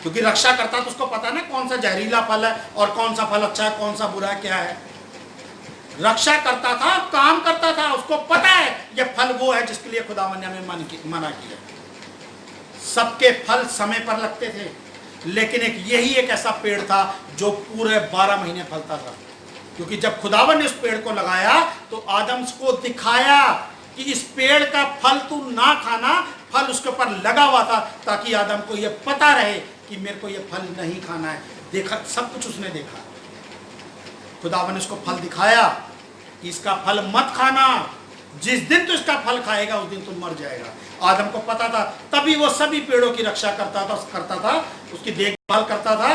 A: क्योंकि रक्षा करता तो उसको पता ना कौन सा जहरीला फल है और कौन सा फल अच्छा है, कौन सा बुरा है, क्या है। रक्षा करता था, काम करता था, उसको पता है ये फल वो है जिसके लिए खुदावंद ने हमें मना किया। सबके फल समय पर लगते थे, लेकिन यही एक ऐसा पेड़ था जो पूरे 12 महीने फलता था। क्योंकि जब खुदावंद ने उस पेड़ को लगाया तो आदम को दिखाया कि इस पेड़ का फल तू ना खाना, फल उसके ऊपर लगा हुआ था ताकि आदम को यह पता रहे कि मेरे को यह फल नहीं खाना है। देखा, सब कुछ उसने देखा। खुदावंद ने उसको फल दिखाया कि इसका फल मत खाना, जिस दिन तू इसका फल खाएगा उस दिन तू मर जाएगा। आदम को पता था, तभी वो सभी पेड़ों की रक्षा करता था, उसकी देखभाल करता था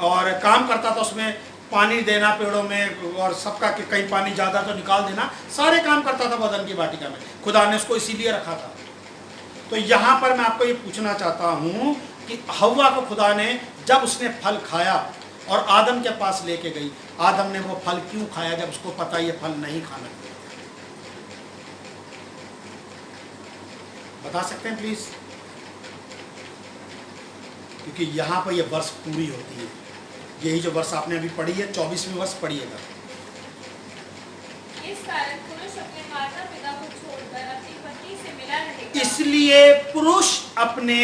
A: और काम करता था, उसमें पानी देना पेड़ों में और सबका कि कहीं पानी ज़्यादा तो निकाल देना, सारे काम करता था अदन की वाटिका में। खुदा ने उसको इसीलिए रखा था। तो यहाँ पर मैं आपको ये पूछना चाहता हूँ कि हव्वा को खुदा ने जब उसने फल खाया और आदम के पास लेके गई, आदम ने वो फल क्यों खाया जब उसको पता ये फल नहीं खाना चाहिए? बता सकते हैं प्लीज? क्योंकि यहां पर ये वर्ष पूरी होती है। यही जो वर्ष आपने अभी पढ़ी है, 24वीं वर्ष पढ़िएगा।
C: इस कारण पुरुष अपने माता पिता को छोड़कर अपनी पत्नी से मिला रहेगा।
A: इसलिए पुरुष अपने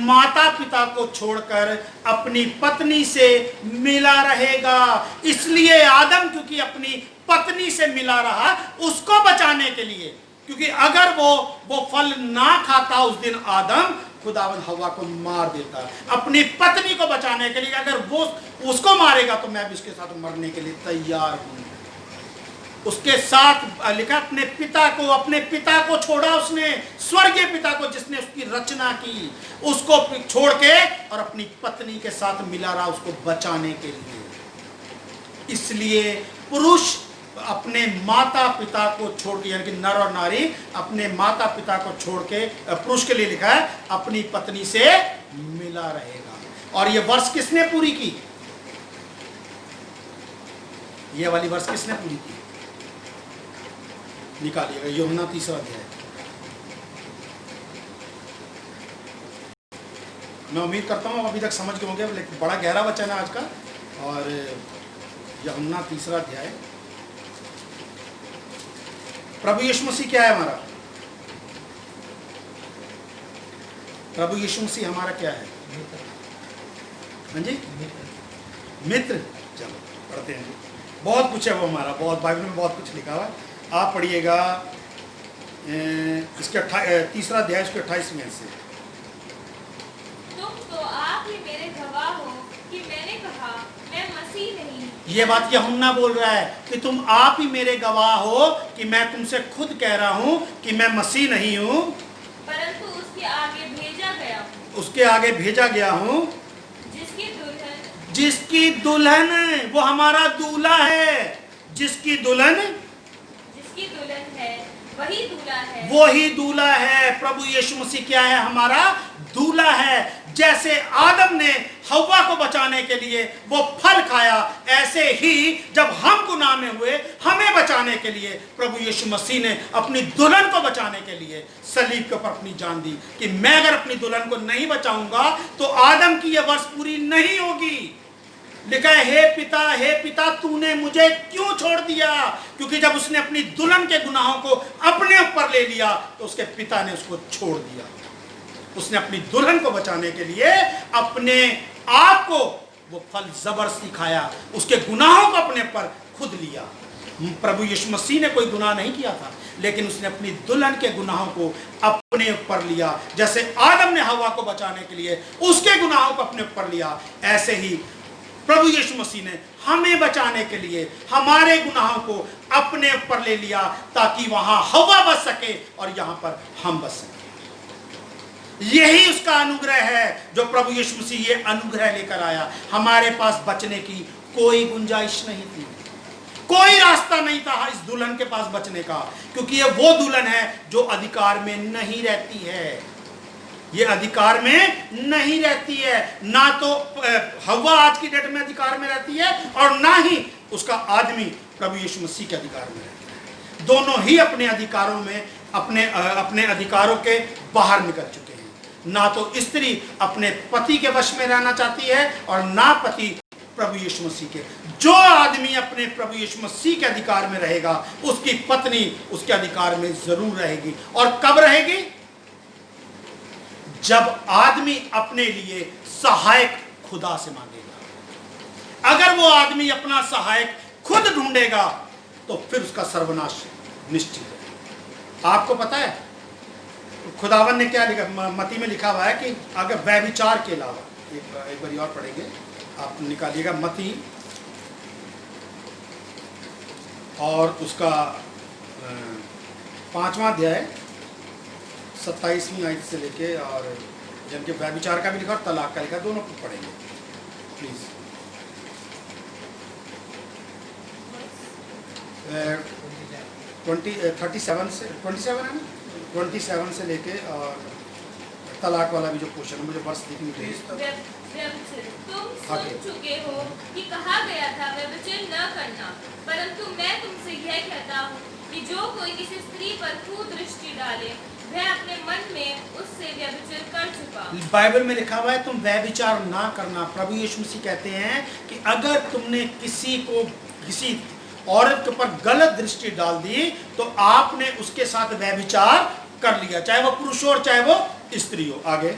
A: माता पिता को छोड़कर अपनी पत्नी से मिला रहेगा। इसलिए आदम क्योंकि अपनी पत्नी से मिला रहा उसको बचाने के लिए, क्योंकि अगर वो फल ना खाता उस दिन आदम खुदावन हव्वा को मार देता। अपनी पत्नी को बचाने के लिए अगर वो उसको मारेगा तो मैं भी उसके साथ मरने के लिए तैयार हूं। उसके साथ लिखा अपने पिता को छोड़ा उसने, स्वर्गीय पिता को जिसने उसकी रचना की, उसको छोड़ के और अपनी पत्नी के साथ मिला रहा उसको बचाने के लिए। इसलिए पुरुष अपने माता पिता को छोड़ के, यानी कि नर और नारी अपने माता पिता को छोड़ के, पुरुष के लिए लिखा है अपनी पत्नी से मिला रहेगा। और ये वर्ष किसने पूरी की? ये वाली वर्ष किसने पूरी की? निकालिएगा यूहन्ना 3 अध्याय। मैं उम्मीद करता हूँ अभी तक समझ गए होंगे, लेकिन बड़ा गहरा वचन है आज का। और यूहन्ना 3 अध्याय। प्रभु यीशु मसीह क्या है हमारा? प्रभु यीशु मसीह हमारा क्या है? हाँ जी, मित्र। चलो पढ़ते हैं। बहुत कुछ है वो हमारा, बहुत बाइबल में बहुत कुछ लिखा हुआ है। आप पढ़िएगा इसके 3 अध्याय उसके 28वें से।
C: तुम तो आप ही मेरे गवाह हो कि मैंने कहा मैं मसीह नहीं।
A: ये बात यूहन्ना बोल रहा है कि तुम आप ही मेरे गवाह हो कि मैं तुमसे खुद कह रहा हूं कि मैं मसीह नहीं हूं,
C: परंतु उसके आगे भेजा गया हूँ।
A: उसके आगे भेजा गया हूं जिसकी दुल्हन वो हमारा दूल्हा है। जिसकी दुल्हन
C: है वही दूल्हा है।
A: वही दूल्हा है। प्रभु यीशु मसीह क्या है? हमारा दूल्हा है। जैसे आदम ने हव्वा को बचाने के लिए वो फल खाया, ऐसे ही जब हम गुनाह में हुए हमें बचाने के लिए प्रभु यीशु मसीह ने अपनी दुल्हन को बचाने के लिए सलीब के ऊपर अपनी जान दी कि मैं अगर अपनी दुल्हन को नहीं बचाऊंगा तो आदम की यह वर्ष पूरी नहीं होगी। लिखा है हे पिता तूने मुझे क्यों छोड़ दिया? क्योंकि जब उसने अपनी दुल्हन के गुनाहों को अपने ऊपर ले लिया तो उसके पिता ने उसको छोड़ दिया। उसने अपनी दुल्हन को बचाने के लिए अपने आप को वो फल जबरदस्ती खाया, उसके गुनाहों को अपने पर खुद लिया। प्रभु यीशु मसीह ने कोई गुनाह नहीं किया था, लेकिन उसने अपनी दुल्हन के गुनाहों को अपने ऊपर लिया। जैसे आदम ने हव्वा को बचाने के लिए उसके गुनाहों को अपने ऊपर लिया, ऐसे ही प्रभु यीशु मसीह ने हमें बचाने के लिए हमारे गुनाहों को अपने ऊपर ले लिया ताकि वहां हव्वा बच सके और यहां पर हम बच सके। यही उसका अनुग्रह है जो प्रभु यीशु मसीह ये अनुग्रह लेकर आया। हमारे पास बचने की कोई गुंजाइश नहीं थी, कोई रास्ता नहीं था इस दुल्हन के पास बचने का, क्योंकि ये वो दुल्हन है जो अधिकार में नहीं रहती है। ये अधिकार में नहीं रहती है। ना तो हव्वा आज की डेट में अधिकार में रहती है और ना ही उसका आदमी प्रभु यीशु मसीह के अधिकार में रहता है। दोनों ही अपने अधिकारों में अपने अधिकारों के बाहर निकल चुके हैं। ना तो स्त्री अपने पति के वश में रहना चाहती है और ना पति प्रभु यीशु मसीह के। जो आदमी अपने प्रभु यीशु मसीह के अधिकार में रहेगा उसकी पत्नी उसके अधिकार में जरूर रहेगी। और कब रहेगी? जब आदमी अपने लिए सहायक खुदा से मांगेगा। अगर वो आदमी अपना सहायक खुद ढूंढेगा तो फिर उसका सर्वनाश निश्चित है। आपको पता है खुदावन ने क्या लिखा? मती में लिखा हुआ है कि अगर व्यभिचार के अलावा, एक बार और पढ़ेंगे, आप निकालिएगा मती और उसका 5वां अध्याय 27वीं आयत से लेके और जबकि व्यभिचार का भी लिखा और तलाक का लिखा, दोनों को पढ़ेंगे प्लीज। 37 से 27 है ना, 27 से लेके और तलाक वाला भी जो पोर्शन है, मुझे वर्ष देखने प्लीज।
C: व्यभिचार, तुम
A: आगे।
C: सुन चुके हो कि कहा गया था व्यभिचार न करना, परंतु मैं तुमसे यह कहता हूँ कि जो कोई किसी स्त्री पर कुदृष्टि डाले वह अपने मन में उससे व्यभिचार कर चुका।
A: बाइबल में लिखा हुआ है तुम व्यभिचार ना करना। प्रभु यीशु मसीह कहते हैं कि अगर तुमने किसी औरत के ऊपर गलत दृष्टि डाल दी तो आपने उसके साथ व्यभिचार कर लिया, चाहे वो पुरुष हो और चाहे वो स्त्री हो। आगे,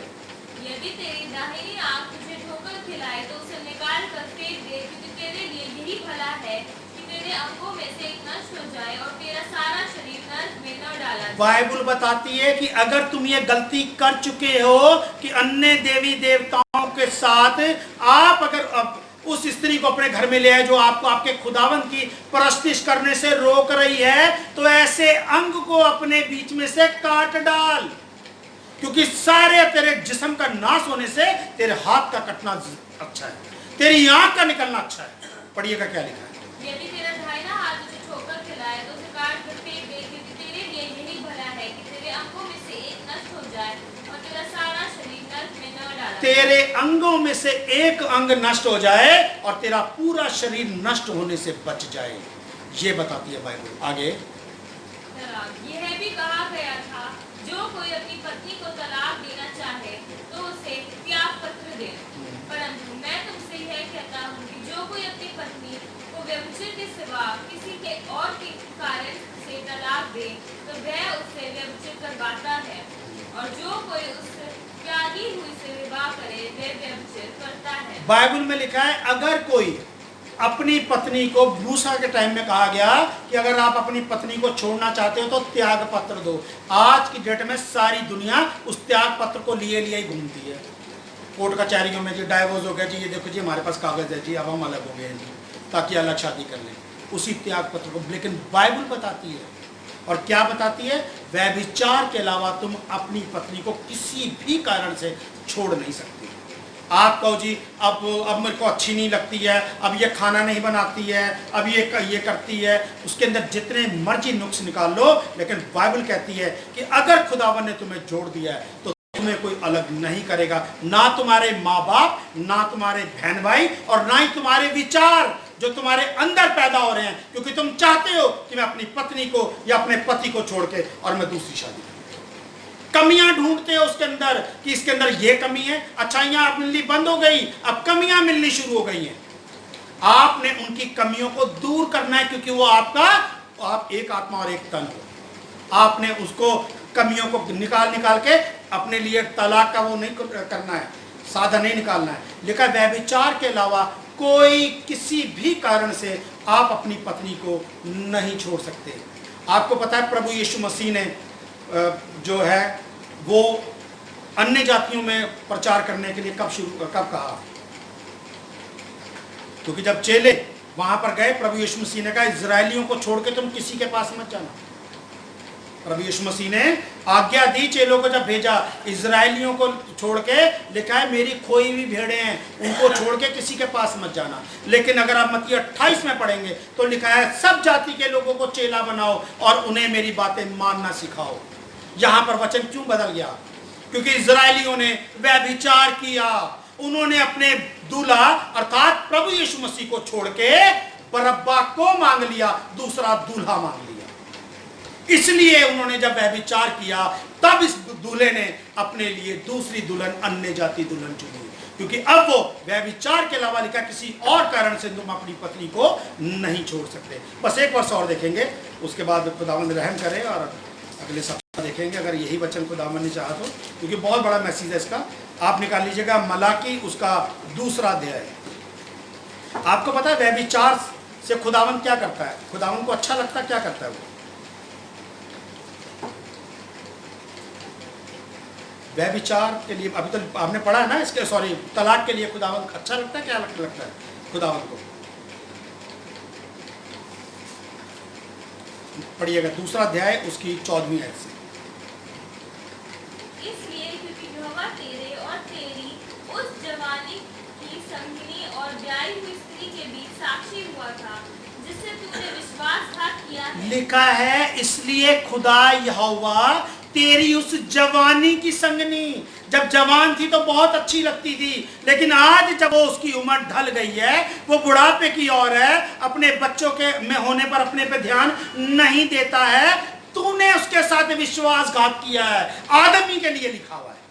C: यदि तेरी दाहिनी आंख तुझे ठोकर खिलाए तो उसे निकाल कर फेंक दे, क्योंकि तेरे लिए यही भला है कि तेरे अंगों में से एक नष्ट हो जाए और तेरा सारा शरीर नरक में न डाला जाए।
A: बाइबल बताती है कि अगर तुम ये गलती कर चुके हो कि अन्य देवी देवताओं के साथ आप अगर उस स्त्री को अपने घर में ले आए जो आपको आपके खुदावन की परस्तिश करने से रोक रही है, तो ऐसे अंग को अपने बीच में से काट डाल, क्योंकि सारे तेरे जिस्म का नाश होने से तेरे हाथ का कटना अच्छा है, तेरी आंख का निकलना अच्छा है। पढ़िएगा क्या लिखा है।
C: यदि तेरा दाहिना हाथ तुझे ठोकर खिलाए तो उसे काट कर फेंक दे, क्योंकि तेरे लिए यही भला है कि तेरे अंगों में से एक नष्ट हो जाए और तेरा सारा शरीर नरक में न डाला।
A: तेरे अंगों में से एक अंग नष्ट हो जाए और तेरा पूरा शरीर नष्ट होने से बच जाए, ये बताती है बाइबल। आगे,
C: यह भी कहा गया था जो कोई अपनी पत्नी को तलाक देना चाहे तो उसे त्याग पत्र दे, परंतु मैं तुमसे यह कहता हूँ कि जो कोई अपनी पत्नी को व्यभिचार के सिवा किसी के और के कारण से तलाक दे तो वह उससे व्यभिचार करवाता है, और जो कोई उससे त्यागी हुई से विवाह करे वह व्यभिचार करता है।
A: बाइबल में लिखा है अगर कोई अपनी पत्नी को, मूसा के टाइम में कहा गया कि अगर आप अपनी पत्नी को छोड़ना चाहते हो तो त्याग पत्र दो। आज की डेट में सारी दुनिया उस त्याग पत्र को लिए ही घूमती है। कोर्ट कचहरियों में जी डाइवोर्स हो गया जी, ये देखो जी हमारे पास कागज है जी, अब हम अलग हो गए हैं जी, ताकि अलग शादी कर लें, उसी त्याग पत्र को। लेकिन बाइबल बताती है, और क्या बताती है, व्यभिचार के अलावा तुम अपनी पत्नी को किसी भी कारण से छोड़ नहीं सकते। आप कहो जी अब मेरे को अच्छी नहीं लगती है, अब ये खाना नहीं बनाती है, अब ये करती है, उसके अंदर जितने मर्जी नुक्स निकाल लो, लेकिन बाइबल कहती है कि अगर खुदावन ने तुम्हें जोड़ दिया है तो तुम्हें कोई अलग नहीं करेगा, ना तुम्हारे माँ बाप, ना तुम्हारे बहन भाई, और ना ही तुम्हारे विचार जो तुम्हारे अंदर पैदा हो रहे हैं, क्योंकि तुम चाहते हो कि मैं अपनी पत्नी को या अपने पति को छोड़ के और मैं दूसरी शादी करूं। कमियां ढूंढते हो उसके अंदर कि इसके अंदर ये कमी है, अच्छाइयां अब मिलनी बंद हो गई, अब कमियां मिलनी शुरू हो गई हैं। आपने उनकी कमियों को दूर करना है, क्योंकि वो आप एक आत्मा और एक तन हो। आपने उसको कमियों को निकाल के अपने लिए तलाक का वो नहीं करना है, साधन नहीं निकालना है। लेकिन व्यभिचार के अलावा कोई किसी भी कारण से आप अपनी पत्नी को नहीं छोड़ सकते। आपको पता है प्रभु यीशु मसीह ने जो है वो अन्य जातियों में प्रचार करने के लिए कब कहा, क्योंकि जब चेले वहां पर गए, प्रभु यीशु मसीह ने कहा इजरायलियों को छोड़ के तुम किसी के पास मत जाना। प्रभु यीशु मसीह ने आज्ञा दी चेलों को, जब भेजा इजरायलियों को छोड़ के, लिखा है मेरी खोई हुई भेड़ें हैं, उनको छोड़ के किसी के पास मत जाना। लेकिन अगर आप मत्ती 28 में पढ़ेंगे तो लिखा है सब जाति के लोगों को चेला बनाओ और उन्हें मेरी बातें मानना सिखाओ। यहां पर वचन क्यों बदल गया? क्योंकि इजरायलियों ने व्यभिचार किया, उन्होंने अपने दूल्हा अर्थात प्रभु यीशु मसीह को छोड़ के बरअब्बा को मांग लिया, दूसरा दूल्हा मांग लिया। इसलिए उन्होंने जब व्यभिचार किया तब इस दूल्हे ने अपने लिए दूसरी दुल्हन, अन्य जाति दुल्हन चुनी, क्योंकि अब वो व्यभिचार के अलावा लिखा किसी और कारण से तुम अपनी पत्नी को नहीं छोड़ सकते। बस एक वर्ष और देखेंगे, उसके बाद खुदावंद रहम करे और अगले सप्ताह देखेंगे, अगर यही वचन खुदावंद ने चाहा तो, क्योंकि बहुत बड़ा मैसेज है इसका। आप निकाल लीजिएगा मलाकी उसका 2 अध्याय। आपको पता है व्यभिचार से खुदावंद क्या करता है? खुदावंद को अच्छा लगता है, क्या करता है वो? व्यभिचार के लिए अभी तो आपने पढ़ा है ना, इसके तलाक के लिए खुदावंद अच्छा लगता है, क्या लगता है खुदावंद को? पढ़िएगा 2 अध्याय उसकी 14वीं आयत से।
C: इसलिए क्योंकि यहोवा तेरे और तेरी उस जवानी की संगिनी और ब्याही हुई स्त्री के बीच साक्षी हुआ था, जिससे तूने विश्वासघात किया है।
A: लिखा है इसलिए खुदा यहोवा तेरी उस जवानी की संगनी, जब जवान थी तो बहुत अच्छी लगती थी, लेकिन आज जब वो उसकी उम्र ढल गई है, वो बुढ़ापे की ओर है, अपने बच्चों के में होने पर अपने पे ध्यान नहीं देता है, तूने उसके साथ विश्वासघात किया है। आदमी के लिए लिखा हुआ है,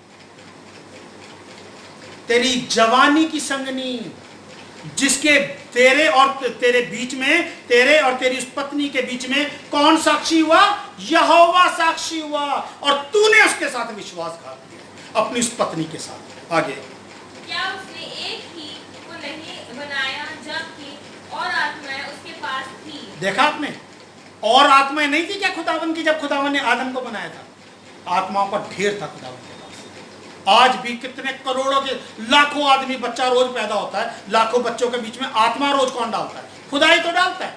A: तेरी जवानी की संगनी, जिसके तेरे और तेरे बीच में, तेरे और तेरी उस पत्नी के बीच में कौन साक्षी हुआ? यहोवा साक्षी हुआ, और तूने उसके साथ विश्वासघात किया, अपनी उस पत्नी के साथ। आगे,
C: क्या उसने एक ही को नहीं बनाया जबकि और आत्माएं उसके पास थी?
A: देखा आपने, और आत्माएं नहीं थी क्या खुदावन की जब खुदावन ने आदम को बनाया था? आत्माओं का ढेर था खुदावन के पास। आज भी कितने करोड़ों के, लाखों आदमी बच्चा रोज पैदा होता है, लाखों बच्चों के बीच में आत्मा रोज कौन डालता है? खुदा ही तो डालता है,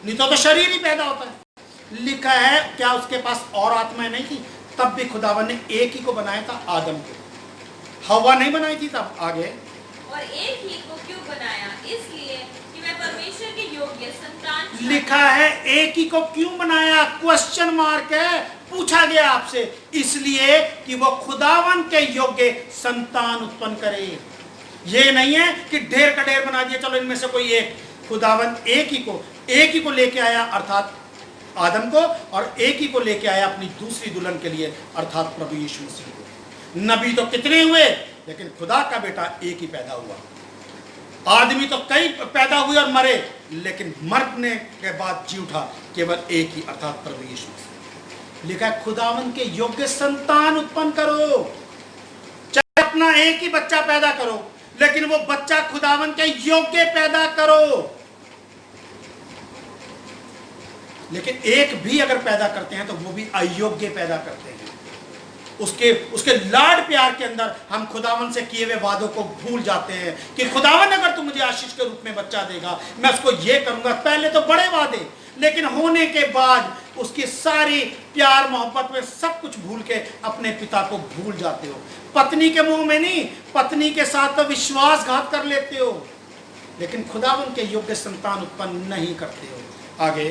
A: नहीं तो शरीर ही पैदा होता है। लिखा है, क्या उसके पास और आत्माएं नहीं थी? तब भी खुदावन ने एक ही को बनाया था, आदम को, हवा नहीं बनाई थी तब। आगे,
C: और एक ही को क्यों बनाया? इसलिए कि वह परमेश्वर के योग्य संतान।
A: लिखा है एक ही को क्यों बनाया? क्वेश्चन मार्क है, पूछा गया आपसे, इसलिए कि वो खुदावन के योग्य संतान उत्पन्न करे। ये नहीं है कि ढेर का ढेर बना दिया, चलो इनमें से कोई एक। खुदावन एक ही को लेके आया, अर्थात आदम को, और एक ही को लेके आया अपनी दूसरी दुल्हन के लिए, अर्थात प्रभु यीशु मसीह को। नबी तो कितने हुए, लेकिन खुदा का बेटा एक ही पैदा हुआ। आदमी तो कई पैदा हुए और मरे, लेकिन मरने के बाद जी उठा केवल एक ही, अर्थात प्रभु यीशु मसीह। लिखा है खुदावन के योग्य संतान उत्पन्न करो, चाहे अपना एक ही बच्चा पैदा करो, लेकिन वो बच्चा खुदावन के योग्य पैदा करो। लेकिन एक भी अगर पैदा करते हैं तो वो भी अयोग्य पैदा करते हैं। उसके लाड प्यार के अंदर हम खुदावन से किए हुए वादों को भूल जाते हैं कि खुदावन अगर तू मुझे आशीष के रूप में बच्चा देगा, मैं उसको ये करूंगा। पहले तो बड़े वादे, लेकिन होने के बाद उसकी सारी प्यार मोहब्बत में सब कुछ भूल के अपने पिता को भूल जाते हो। पत्नी के मुंह में नहीं, पत्नी के साथ तो विश्वासघात कर लेते हो, लेकिन खुदावन के योग्य संतान उत्पन्न नहीं करते हो। आगे,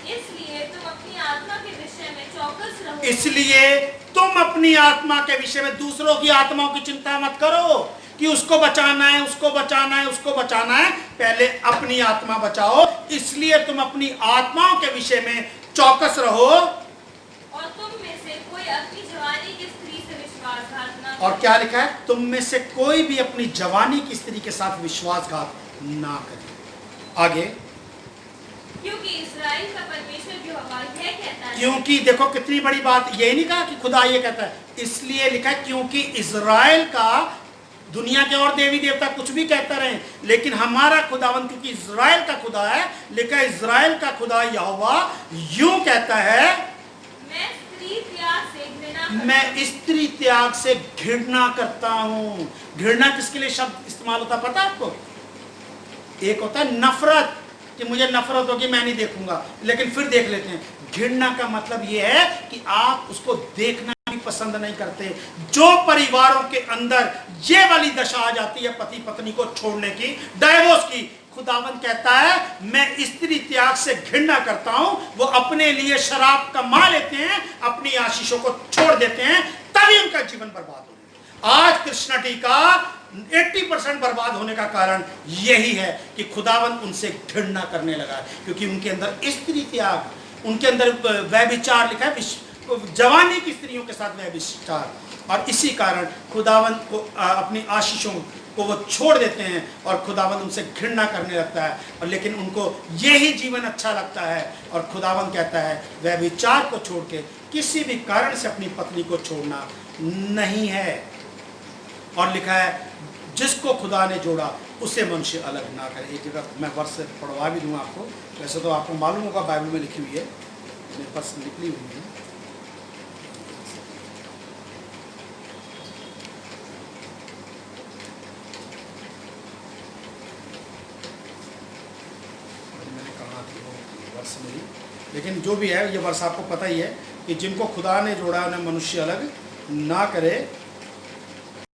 C: इसलिए तुम अपनी आत्मा के विषय में चौकस रहो।
A: इसलिए तुम अपनी आत्मा के विषय में दूसरों की आत्माओं की चिंता मत करो कि उसको बचाना है, उसको बचाना है, उसको बचाना है, पहले अपनी आत्मा बचाओ। इसलिए तुम अपनी आत्माओं के विषय में चौकस रहो।
C: और तुम में से कोई अपनी जवानी की स्त्री से विश्वासघात न करे।
A: और क्या लिखा है? तुम में से कोई भी अपनी जवानी की स्त्री के साथ विश्वासघात ना करे। आगे,
C: क्योंकि इस्राएल का परमेश्वर यहोवा यह कहता है।
A: क्योंकि देखो कितनी बड़ी बात, ये नहीं कहा कि खुदा ये कहता है, इसलिए लिखा है क्योंकि इजराइल का, दुनिया के और देवी देवता कुछ भी कहता रहे, लेकिन हमारा खुदावन क्योंकि इजराइल का खुदा है, लिखा है इजराइल का खुदा यहोवा यूं कहता है,
C: मैं स्त्री त्याग से घृणा करता हूं।
A: मैं स्त्री त्याग से घृणा करता हूं। घृणा किसके लिए शब्द इस्तेमाल होता पता आपको? एक होता है नफरत, कि मुझे नफरत होगी मैं नहीं देखूंगा, लेकिन फिर देख लेते हैं। घृणा का मतलब यह है कि आप उसको देखना भी पसंद नहीं करते। जो परिवारों के अंदर ये वाली दशा आ जाती है पति पत्नी को छोड़ने की, डाइवोर्स की, खुदावन कहता है मैं स्त्री त्याग से घृणा करता हूं। वो अपने लिए शराब कमा लेते हैं, अपनी आशीषों को छोड़ देते हैं, तभी उनका जीवन बर्बाद हो गया। आज क्रिश्चियनिटी का 80% बर्बाद होने का कारण यही है कि खुदावन उनसे घृणा करने लगा, क्योंकि उनके अंदर स्त्री त्याग, उनके अंदर व्यभिचार, लिखा है जवानी की स्त्रियों के साथ व्यभिचार, और इसी कारण खुदावन को अपनी आशीषों को वो छोड़ देते हैं और खुदावन उनसे घृणा करने लगता है। और लेकिन उनको यही जीवन अच्छा लगता है, और खुदावन कहता है व्यभिचार को छोड़ के किसी भी कारण से अपनी पत्नी को छोड़ना नहीं है। और लिखा है जिसको खुदा ने जोड़ा उसे मनुष्य अलग ना करे। एक जगह मैं वर्ष से पढ़वा भी दूंगा आपको, वैसे तो आपको मालूम होगा बाइबल में लिखी हुई है, मेरे पास निकली हुई है। मैंने कहा थी वो वर्ष में ही, लेकिन जो भी है ये वर्ष आपको पता ही है कि जिनको खुदा ने जोड़ा उन्हें मनुष्य अलग ना करे।